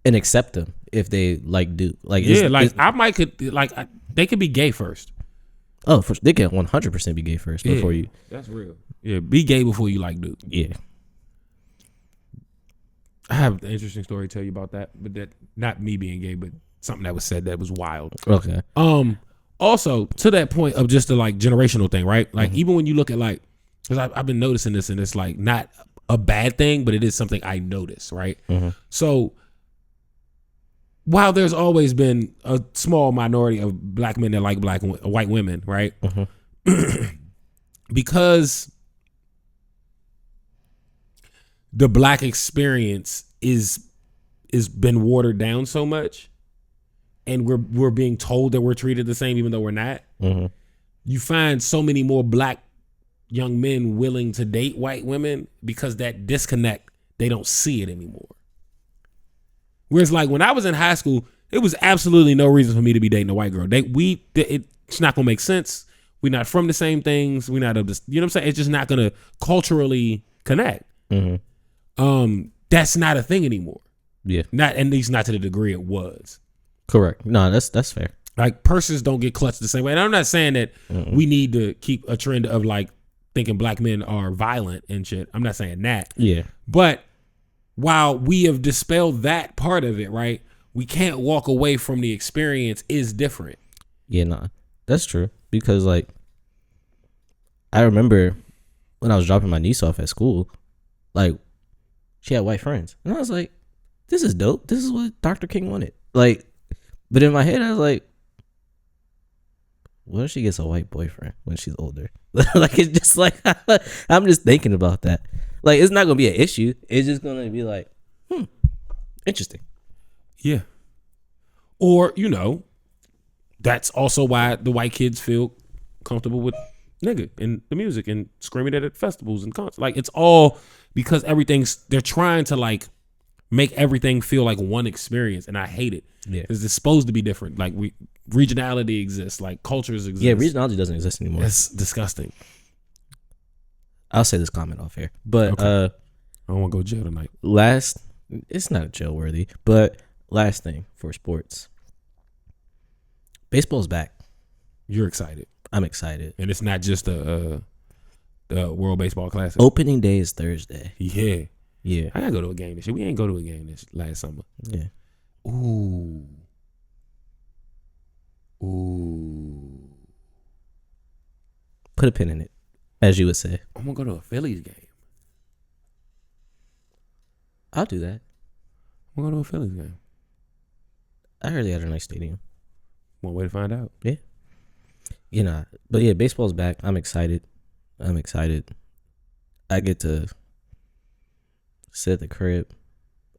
and accept them if they like Duke. Like they could be gay first. Oh, they can 100% be gay first before you. That's real. Yeah, be gay before you like Duke. Yeah. I have an interesting story to tell you about that, but that not me being gay, but something that was said that was wild. Okay. Also, to that point of just the like generational thing, right? Like even when you look at like, because I've been noticing this, and it's like not a bad thing, but it is something I notice, right? Mm-hmm. So while there's always been a small minority of black men that like white women, right? Mm-hmm. Because the black experience is been watered down so much, and we're being told that we're treated the same even though we're not. Mm-hmm. You find so many more black young men willing to date white women because that disconnect, they don't see it anymore. Whereas like when I was in high school, it was absolutely no reason for me to be dating a white girl. It's not gonna make sense. We're not from the same things. We're not of this. You know what I'm saying? It's just not gonna culturally connect. Mm-hmm. That's not a thing anymore. Yeah. Not at least not to the degree it was. Correct. No, that's fair. Like purses don't get clutched the same way. And I'm not saying that we need to keep a trend of like thinking black men are violent and shit. I'm not saying that. Yeah. But while we have dispelled that part of it, right? We can't walk away from the experience is different. Yeah, nah, that's true. Because like, I remember when I was dropping my niece off at school, like she had white friends, and I was like, "This is dope. This is what Dr. King wanted." Like, but in my head, I was like, "What if she gets a white boyfriend when she's older?" Like, it's just like I'm just thinking about that. Like, it's not gonna be an issue. It's just gonna be like, interesting. Yeah. Or, that's also why the white kids feel comfortable with nigga and the music and screaming at festivals and concerts. Like, it's all because they're trying to like make everything feel like one experience, and I hate it. Yeah. Because it's supposed to be different. Like regionality exists, like cultures exist. Yeah, regionality doesn't exist anymore. That's disgusting. I'll say this comment off here, but I don't want to go to jail tonight. It's not jail worthy, but last thing for sports, baseball's back. You're excited. I'm excited, and it's not just the World Baseball Classic. Opening day is Thursday. Yeah. I gotta go to a game this year. We ain't go to a game this last summer. Yeah. Ooh. Put a pin in it, as you would say. I'm gonna go to a Phillies game. I'll do that. I'm gonna go to a Phillies game. I heard they had a nice stadium. One way to find out. Yeah. But yeah, baseball's back. I'm excited. I get to sit at the crib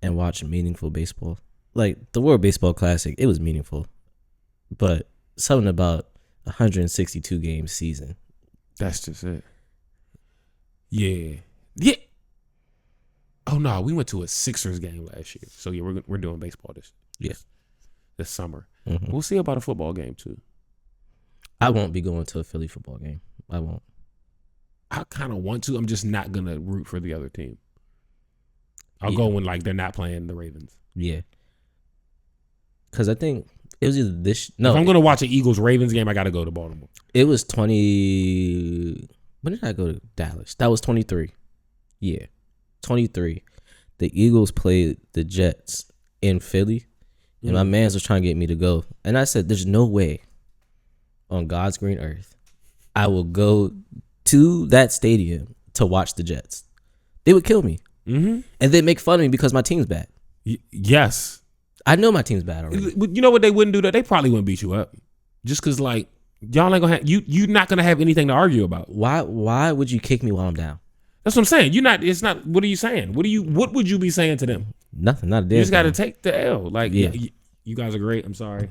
and watch meaningful baseball. Like the World Baseball Classic, it was meaningful. But something about 162 game season. That's just it. Yeah. Oh no, we went to a Sixers game last year. So yeah, we're doing baseball this summer. Mm-hmm. We'll see about a football game too. I won't be going to a Philly football game. I won't. I kind of want to. I'm just not gonna root for the other team. I'll go when like they're not playing the Ravens. Yeah. Because I think it was either this. No, if I'm gonna watch an Eagles Ravens game, I gotta go to Baltimore. It was 20. When did I go to Dallas? That was 23. Yeah, 23. The Eagles played the Jets in Philly, and my mans was trying to get me to go, and I said, "There's no way on God's green earth I will go to that stadium to watch the Jets. They would kill me, and they'd make fun of me because my team's bad." Yes, I know my team's bad already. You know what they wouldn't do? That they probably wouldn't beat you up, just because like y'all ain't gonna have you're not gonna have anything to argue about. Why would you kick me while I'm down? That's what I'm saying. You're not. It's not. What are you saying? What would you be saying to them? Nothing. Not a damn. You just got to take the L. Like you guys are great. I'm sorry.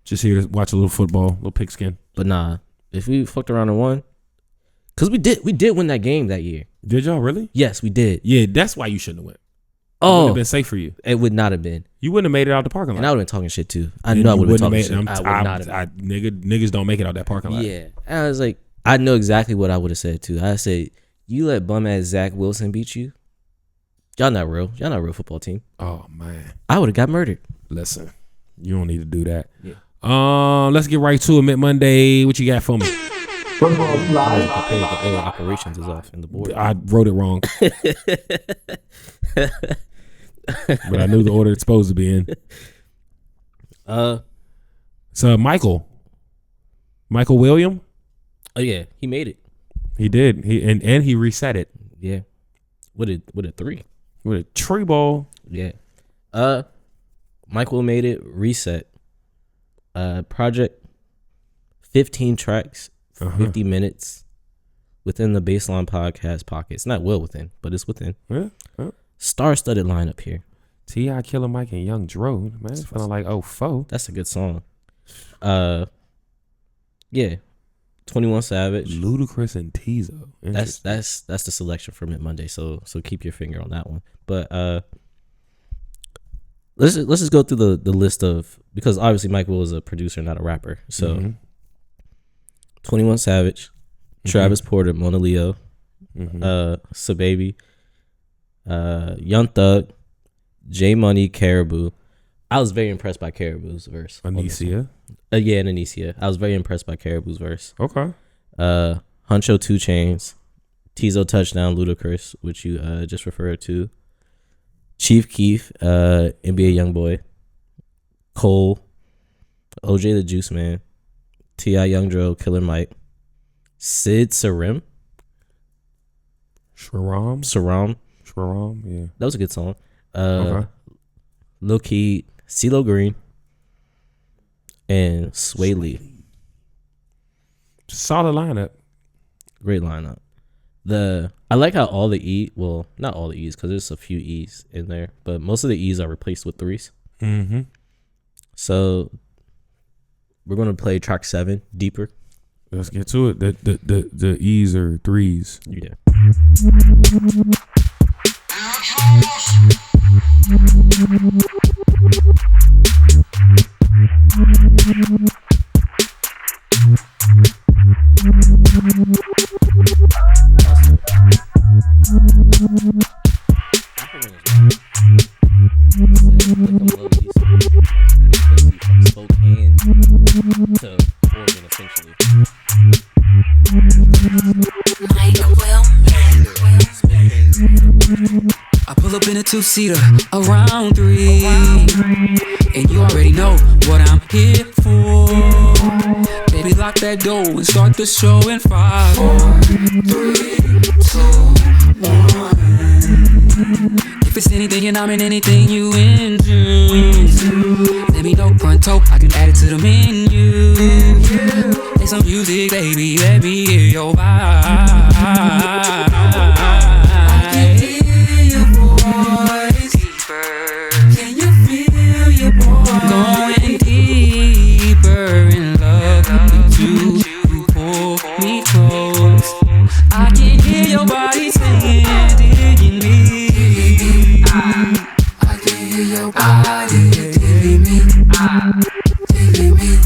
Just here to watch a little football, a little pigskin. But nah, if we fucked around and won, because we did win that game that year. Did y'all really? Yes, we did. Yeah, that's why you shouldn't have went. It would have been safe for you. It would not have been. You wouldn't have made it out the parking lot. And I would have been talking shit too. I know I would have been talking shit. I would not have. Niggas don't make it out that parking lot. Yeah. And I was like, I know exactly what I would have said too. I said, you let bum ass Zach Wilson beat you? Y'all not real. Y'all not a real football team. Oh man. I would have got murdered. Listen, you don't need to do that. Yeah. Let's get right to it. Mid Monday. What you got for me? Football flies. Operations is off in the board. I wrote it wrong. But I knew the order it's supposed to be in. So Michael William. Oh yeah, he made it. He did. And he reset it. Yeah. With a 3. With a tree ball. Yeah. Michael made it. Reset. Project. 15 tracks. 50 minutes. Within the Baseline Podcast pocket. It's not well within, but it's within. Yeah. Star-studded lineup here. T.I., Killer Mike, and Young Dro. Man, it's feeling like 04. That's a good song. Yeah. 21 Savage, Ludacris, and Tizo. That's the selection for Mid Monday. So keep your finger on that one. But let's just go through the list of, because obviously Mike Will is a producer, not a rapper. So 21 Savage, Travis Porter, Mona Leo, Sababy, Young Thug, J Money, Caribou. I was very impressed by Caribou's verse. Anicia. Yeah, and Anicia. I was very impressed by Caribou's verse. Okay. Huncho 2 Chainz, Tizo Touchdown, Ludacris, which you just referred to. Chief Keef, NBA Youngboy, Cole, OJ the Juice Man, T.I. Young Dro, Killer Mike, Sid Saram, Sharam, yeah. That was a good song. Okay. Lil Keed, CeeLo Green, and Sway Lee. Solid lineup. Great lineup. I like how all the E, well, not all the E's, because there's a few E's in there, but most of the E's are replaced with 3s. So we're gonna play track 7, Deeper. Let's get to it. The E's are 3s. Yeah. I pull up in a two-seater around 3, and you already know what I'm here for. Baby, lock that door and start the show in 5, 4, 3, 2, 1. If it's anything and I'm in anything you into, let me know pronto, I can add it to the menu. Play some music, baby, let me hear your vibe. Can you feel your voice? Going deeper in love with you pull me close. I can hear your body saying, digging me. I can hear your body digging me. Digging me.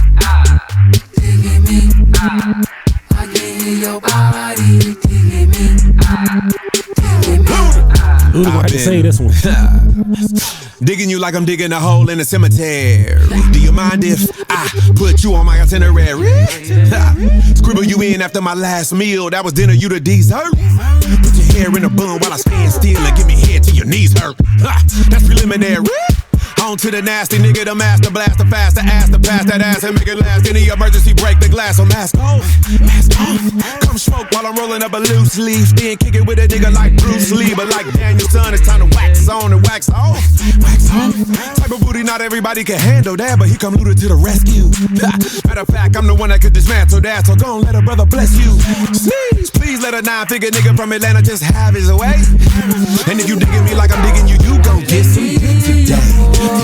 Digging me. I can hear your body digging me. Digging me. Who do I have to say this one? Digging you like I'm digging a hole in a cemetery. Do you mind if I put you on my itinerary? Scribble you in after my last meal. That was dinner, you the dessert. Put your hair in a bun while I stand still and give me head till your knees hurt. That's preliminary. On to the nasty nigga, the master blaster, faster ass to pass that ass and make it last. Any emergency, break the glass, so mask off. Mask off. Come smoke while I'm rolling up a loose leaf. Then kick it with a nigga like Bruce Lee. But like Daniel's son, it's time to wax on and wax off. Wax off. Type of booty not everybody can handle that, but he come looted to the rescue. Matter of fact, I'm the one that could dismantle that, so gon' let a brother bless you. Please let a 9-figure nigga from Atlanta just have his way. And if you digging me like I'm digging you, you gon' get some dick today. Can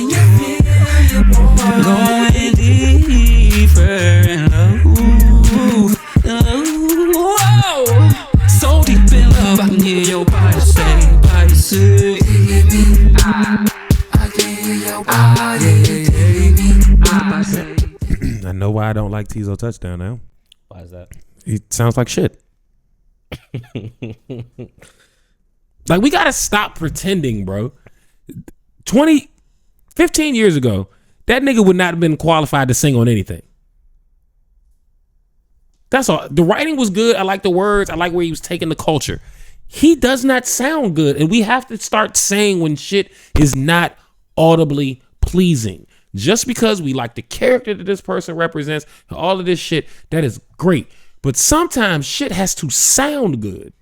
you feel your boy going deeper in love? Whoa, so deep in love, I can hear your body say. I can hear your body say. I know why I don't like Tizo Touchdown now. Why is that? He sounds like shit. Like, we gotta stop pretending, bro. 15 years ago, that nigga would not have been qualified to sing on anything. That's all. The writing was good. I like the words. I like where he was taking the culture. He does not sound good, and we have to start saying when shit is not audibly pleasing. Just because we like the character that this person represents, all of this shit, that is great. But sometimes shit has to sound good.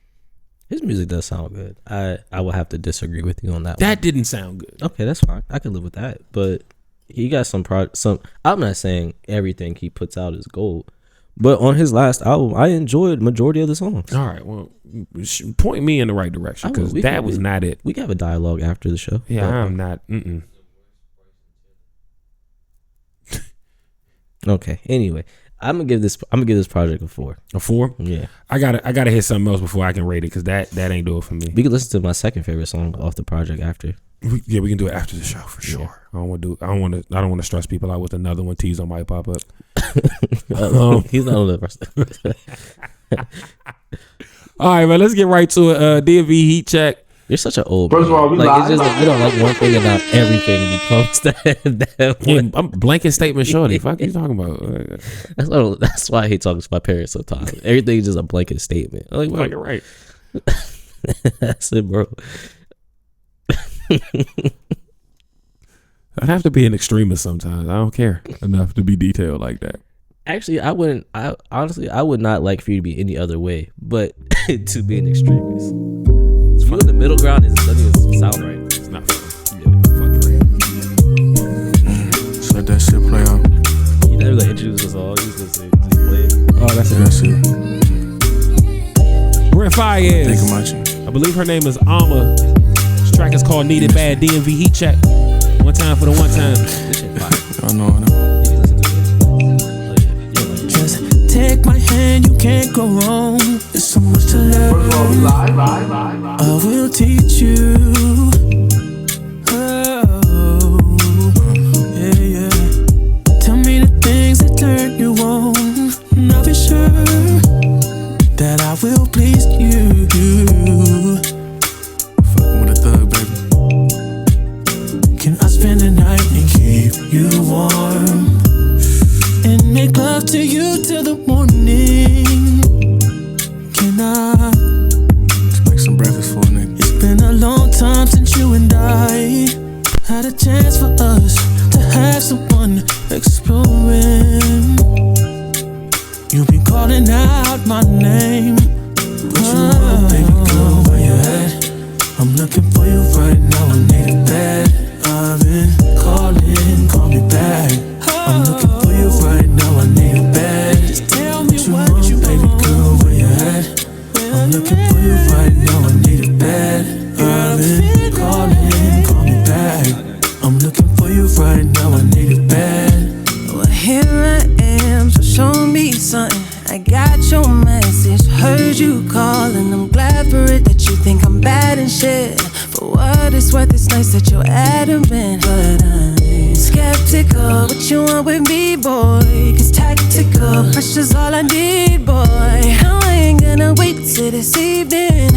His music does sound good. I will have to disagree with you on that. That didn't sound good. Okay, that's fine. I can live with that. But he got some. I'm not saying everything he puts out is gold, but on his last album, I enjoyed majority of the songs. All right, well, point me in the right direction, because that was not it. We can have a dialogue after the show. Yeah, I'm not. Okay. Anyway, I'm gonna give this project a 4. A 4? Yeah. I gotta hit something else before I can rate it, because that ain't do it for me. We can listen to my second favorite song off the project after. We can do it after the show for sure. Yeah. I don't want to stress people out with another one. Tizo might pop up. He's not on the first. All right, man. Let's get right to it. DMV heat check. You're such an old. First of all, we like, it's just like, we don't like one thing and not everything becomes that one. I'm blanket statement shorty. Fuck you talking about? That's why I hate talking to my parents sometimes. Everything is just a blanket statement. I'm like, well, you're right. That's it, bro. I'd have to be an extremist sometimes. I don't care enough to be detailed like that. Actually, I wouldn't. Honestly, I would not like for you to be any other way, but to be an extremist. You in the middle ground doesn't even sound right. It's not fun. Yeah, fuck right. Just let that shit play out. You never gonna introduce us all. You just gonna say, just play it. Oh, that's it. Brent Faiyaz. Think about you. I believe her name is Alma. This track is called Needed Bad. DMV heat check. One time for the one time. This shit fire. I know. Just take my hand, you can't go wrong. There's so much to learn. I will teach you. Oh, yeah, yeah. Tell me the things that turn you on. And I'll be sure that I will please you. Fucking with a thug, baby. Can I spend the night and keep you warm? And make love to you till the morning. Can I? Let's make some breakfast for a nigga. It's been a long time since you and I had a chance for us to have someone exploring. You be calling out my name. What you want, baby girl, where you at? I'm looking for you right now, I need a bed. I've been calling, call me back. I'm looking for you right now, I need a bed. Just tell me what you want, baby girl, where you at? I'm looking for you right now, I need a bed. I've been calling, call me back. I'm looking for you right now, I need a bed. Well, here I am, so show me something. I got your message, heard you call, and I'm glad for it that you think I'm bad and shit. For what it's worth, it's nice that you're adamant, but I'm skeptical. What you want with me, boy? Cause tactical, pressure's all I need, boy. No, I ain't gonna wait till this evening.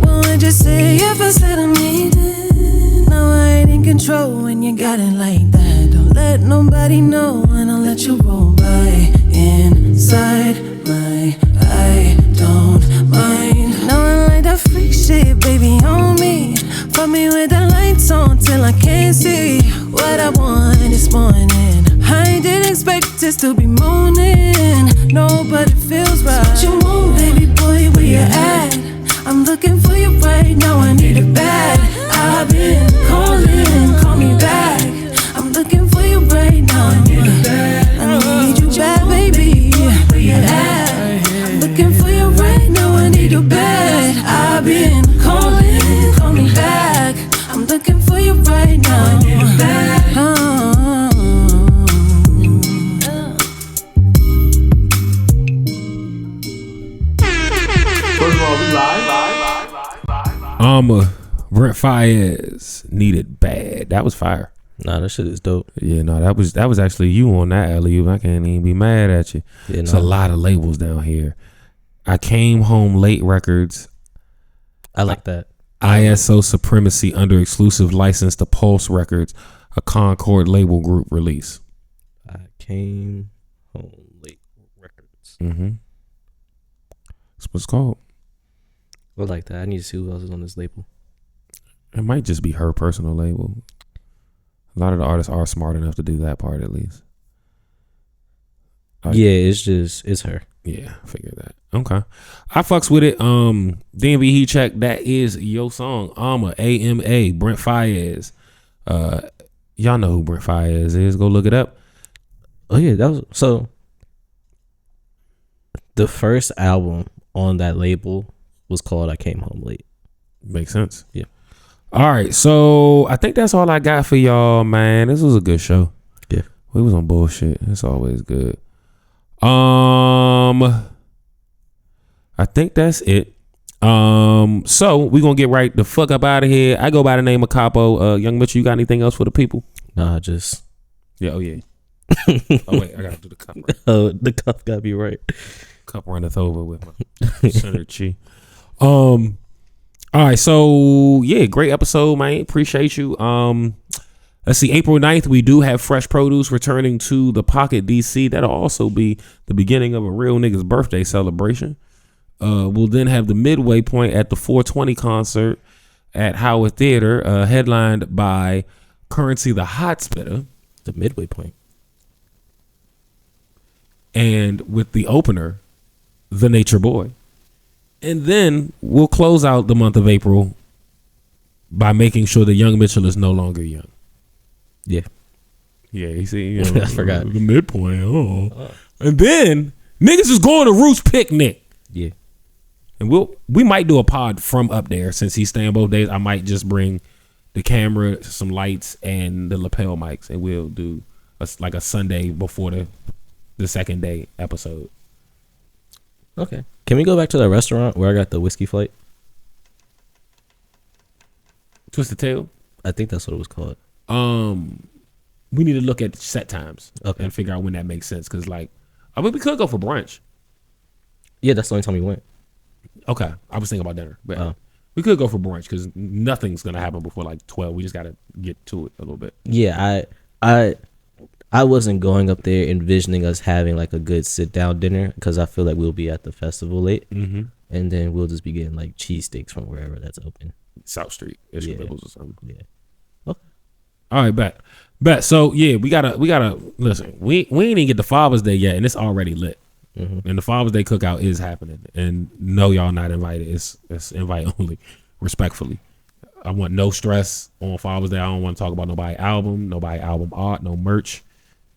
Won't just say if I said I'm needing. No, I ain't in control when you got it like that. Don't let nobody know, and I'll let you roll by inside my I don't mind. No, I like that freak shit, baby, on me. Fuck me with the lights on till I can't see what I want this morning. I didn't expect this to be morning. No, but it feels right. What you want, baby boy, where you at? I'm looking for you right now, I need it bad. I've been calling, call me back. I'm looking for you right now, I need it bad. I need you bad, baby, where you at? I'm looking for you right now, I need you bad. I've been calling, call me back. I'm looking for you right now, I need it bad. Brent Faiyaz, Needed Bad. That was fire. Nah, that shit is dope. Yeah, no, that was actually you on that alley. I can't even be mad at you. Yeah, It's a lot of labels down here. I Came Home Late Records. I like that. ISO Supremacy under exclusive license to Pulse Records, a Concord label group release. I Came Home Late Records. Mm-hmm. That's what it's called. I like that. I need to see who else is on this label. It might just be her personal label. A lot of the artists are smart enough to do that part at least. Yeah, it's her. Yeah, I figured that. Okay. I fucks with it. DMV Heat Check, that is your song. AMA, AMA, Brent Faiyaz. Y'all know who Brent Faiyaz is. Go look it up. Oh yeah, that was so the first album on that label was called I Came Home Late. Makes sense. Yeah. All right, so I think that's all I got for y'all, man. This was a good show. Yeah. We was on bullshit. It's always good. I think that's it. So we gonna get right the fuck up out of here. I go by the name of Capo. Young Mitchell, you got anything else for the people? Nah, just yeah. Oh yeah. Oh wait, I gotta do the cup. Right. Oh, the cup gotta be right. Cup runneth over with my center chi. All right, so yeah, great episode, man. Appreciate you. Let's see, April 9th, we do have Fresh Produce returning to the Pocket DC. That'll also be the beginning of a real nigga's birthday celebration. We'll then have the midway point at the 420 concert at Howard Theater, headlined by Currency the Hot Spitter. The midway point. And with the opener, The Nature Boy. And then we'll close out the month of April by making sure that Young Mitchell is no longer young. Yeah. Yeah, you see, you know, I forgot. The midpoint. Oh. And then niggas is going to Roots Picnic. Yeah. And we might do a pod from up there since he's staying both days. I might just bring the camera, some lights, and the lapel mics, and we'll do a Sunday before the second day episode. Okay. Can we go back to the restaurant where I got the whiskey flight? Twisted Tail. I think that's what it was called. We need to look at set times and figure out when that makes sense. Because like, I mean, we could go for brunch. Yeah, that's the only time we went. Okay, I was thinking about dinner, but we could go for brunch because nothing's gonna happen before like 12. We just gotta get to it a little bit. Yeah, I wasn't going up there envisioning us having like a good sit down dinner because I feel like we'll be at the festival late, and then we'll just be getting like cheesesteaks from wherever that's open. South Street, or something. Yeah. Okay. All right, bet. So yeah, we gotta listen. We ain't even get the Father's Day yet, and it's already lit. And the Father's Day cookout is happening, and no, y'all not invited. It's invite only, respectfully. I want no stress on Father's Day. I don't want to talk about nobody album art, no merch,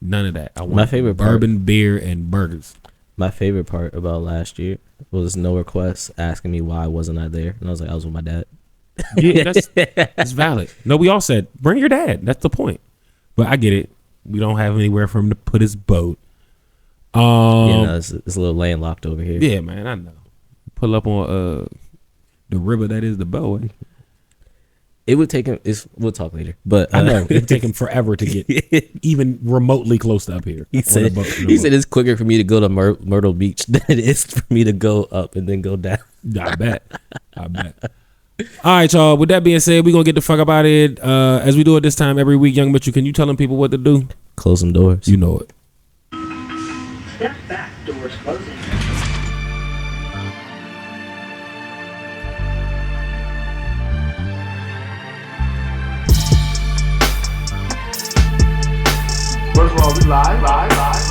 none of that. I want my favorite bourbon, beer, and burgers. My favorite part about last year was no requests asking me why wasn't I there, and I was like, I was with my dad. Yeah, that's valid. No, we all said bring your dad. That's the point. But I get it. We don't have anywhere for him to put his boat. It's a little landlocked over here. Yeah, man, I know. Pull up on the river that is the boat. It would take him. We'll talk later, but I know it would take him forever to get even remotely close to up here. He said it's quicker for me to go to Myrtle Beach than it is for me to go up and then go down. I bet. All right, y'all. With that being said, we're gonna get the fuck up out of it. As we do it this time every week, Young Mitchell, can you tell them people what to do? Close some doors. You know it. Step back, doors closing. First of all, we live.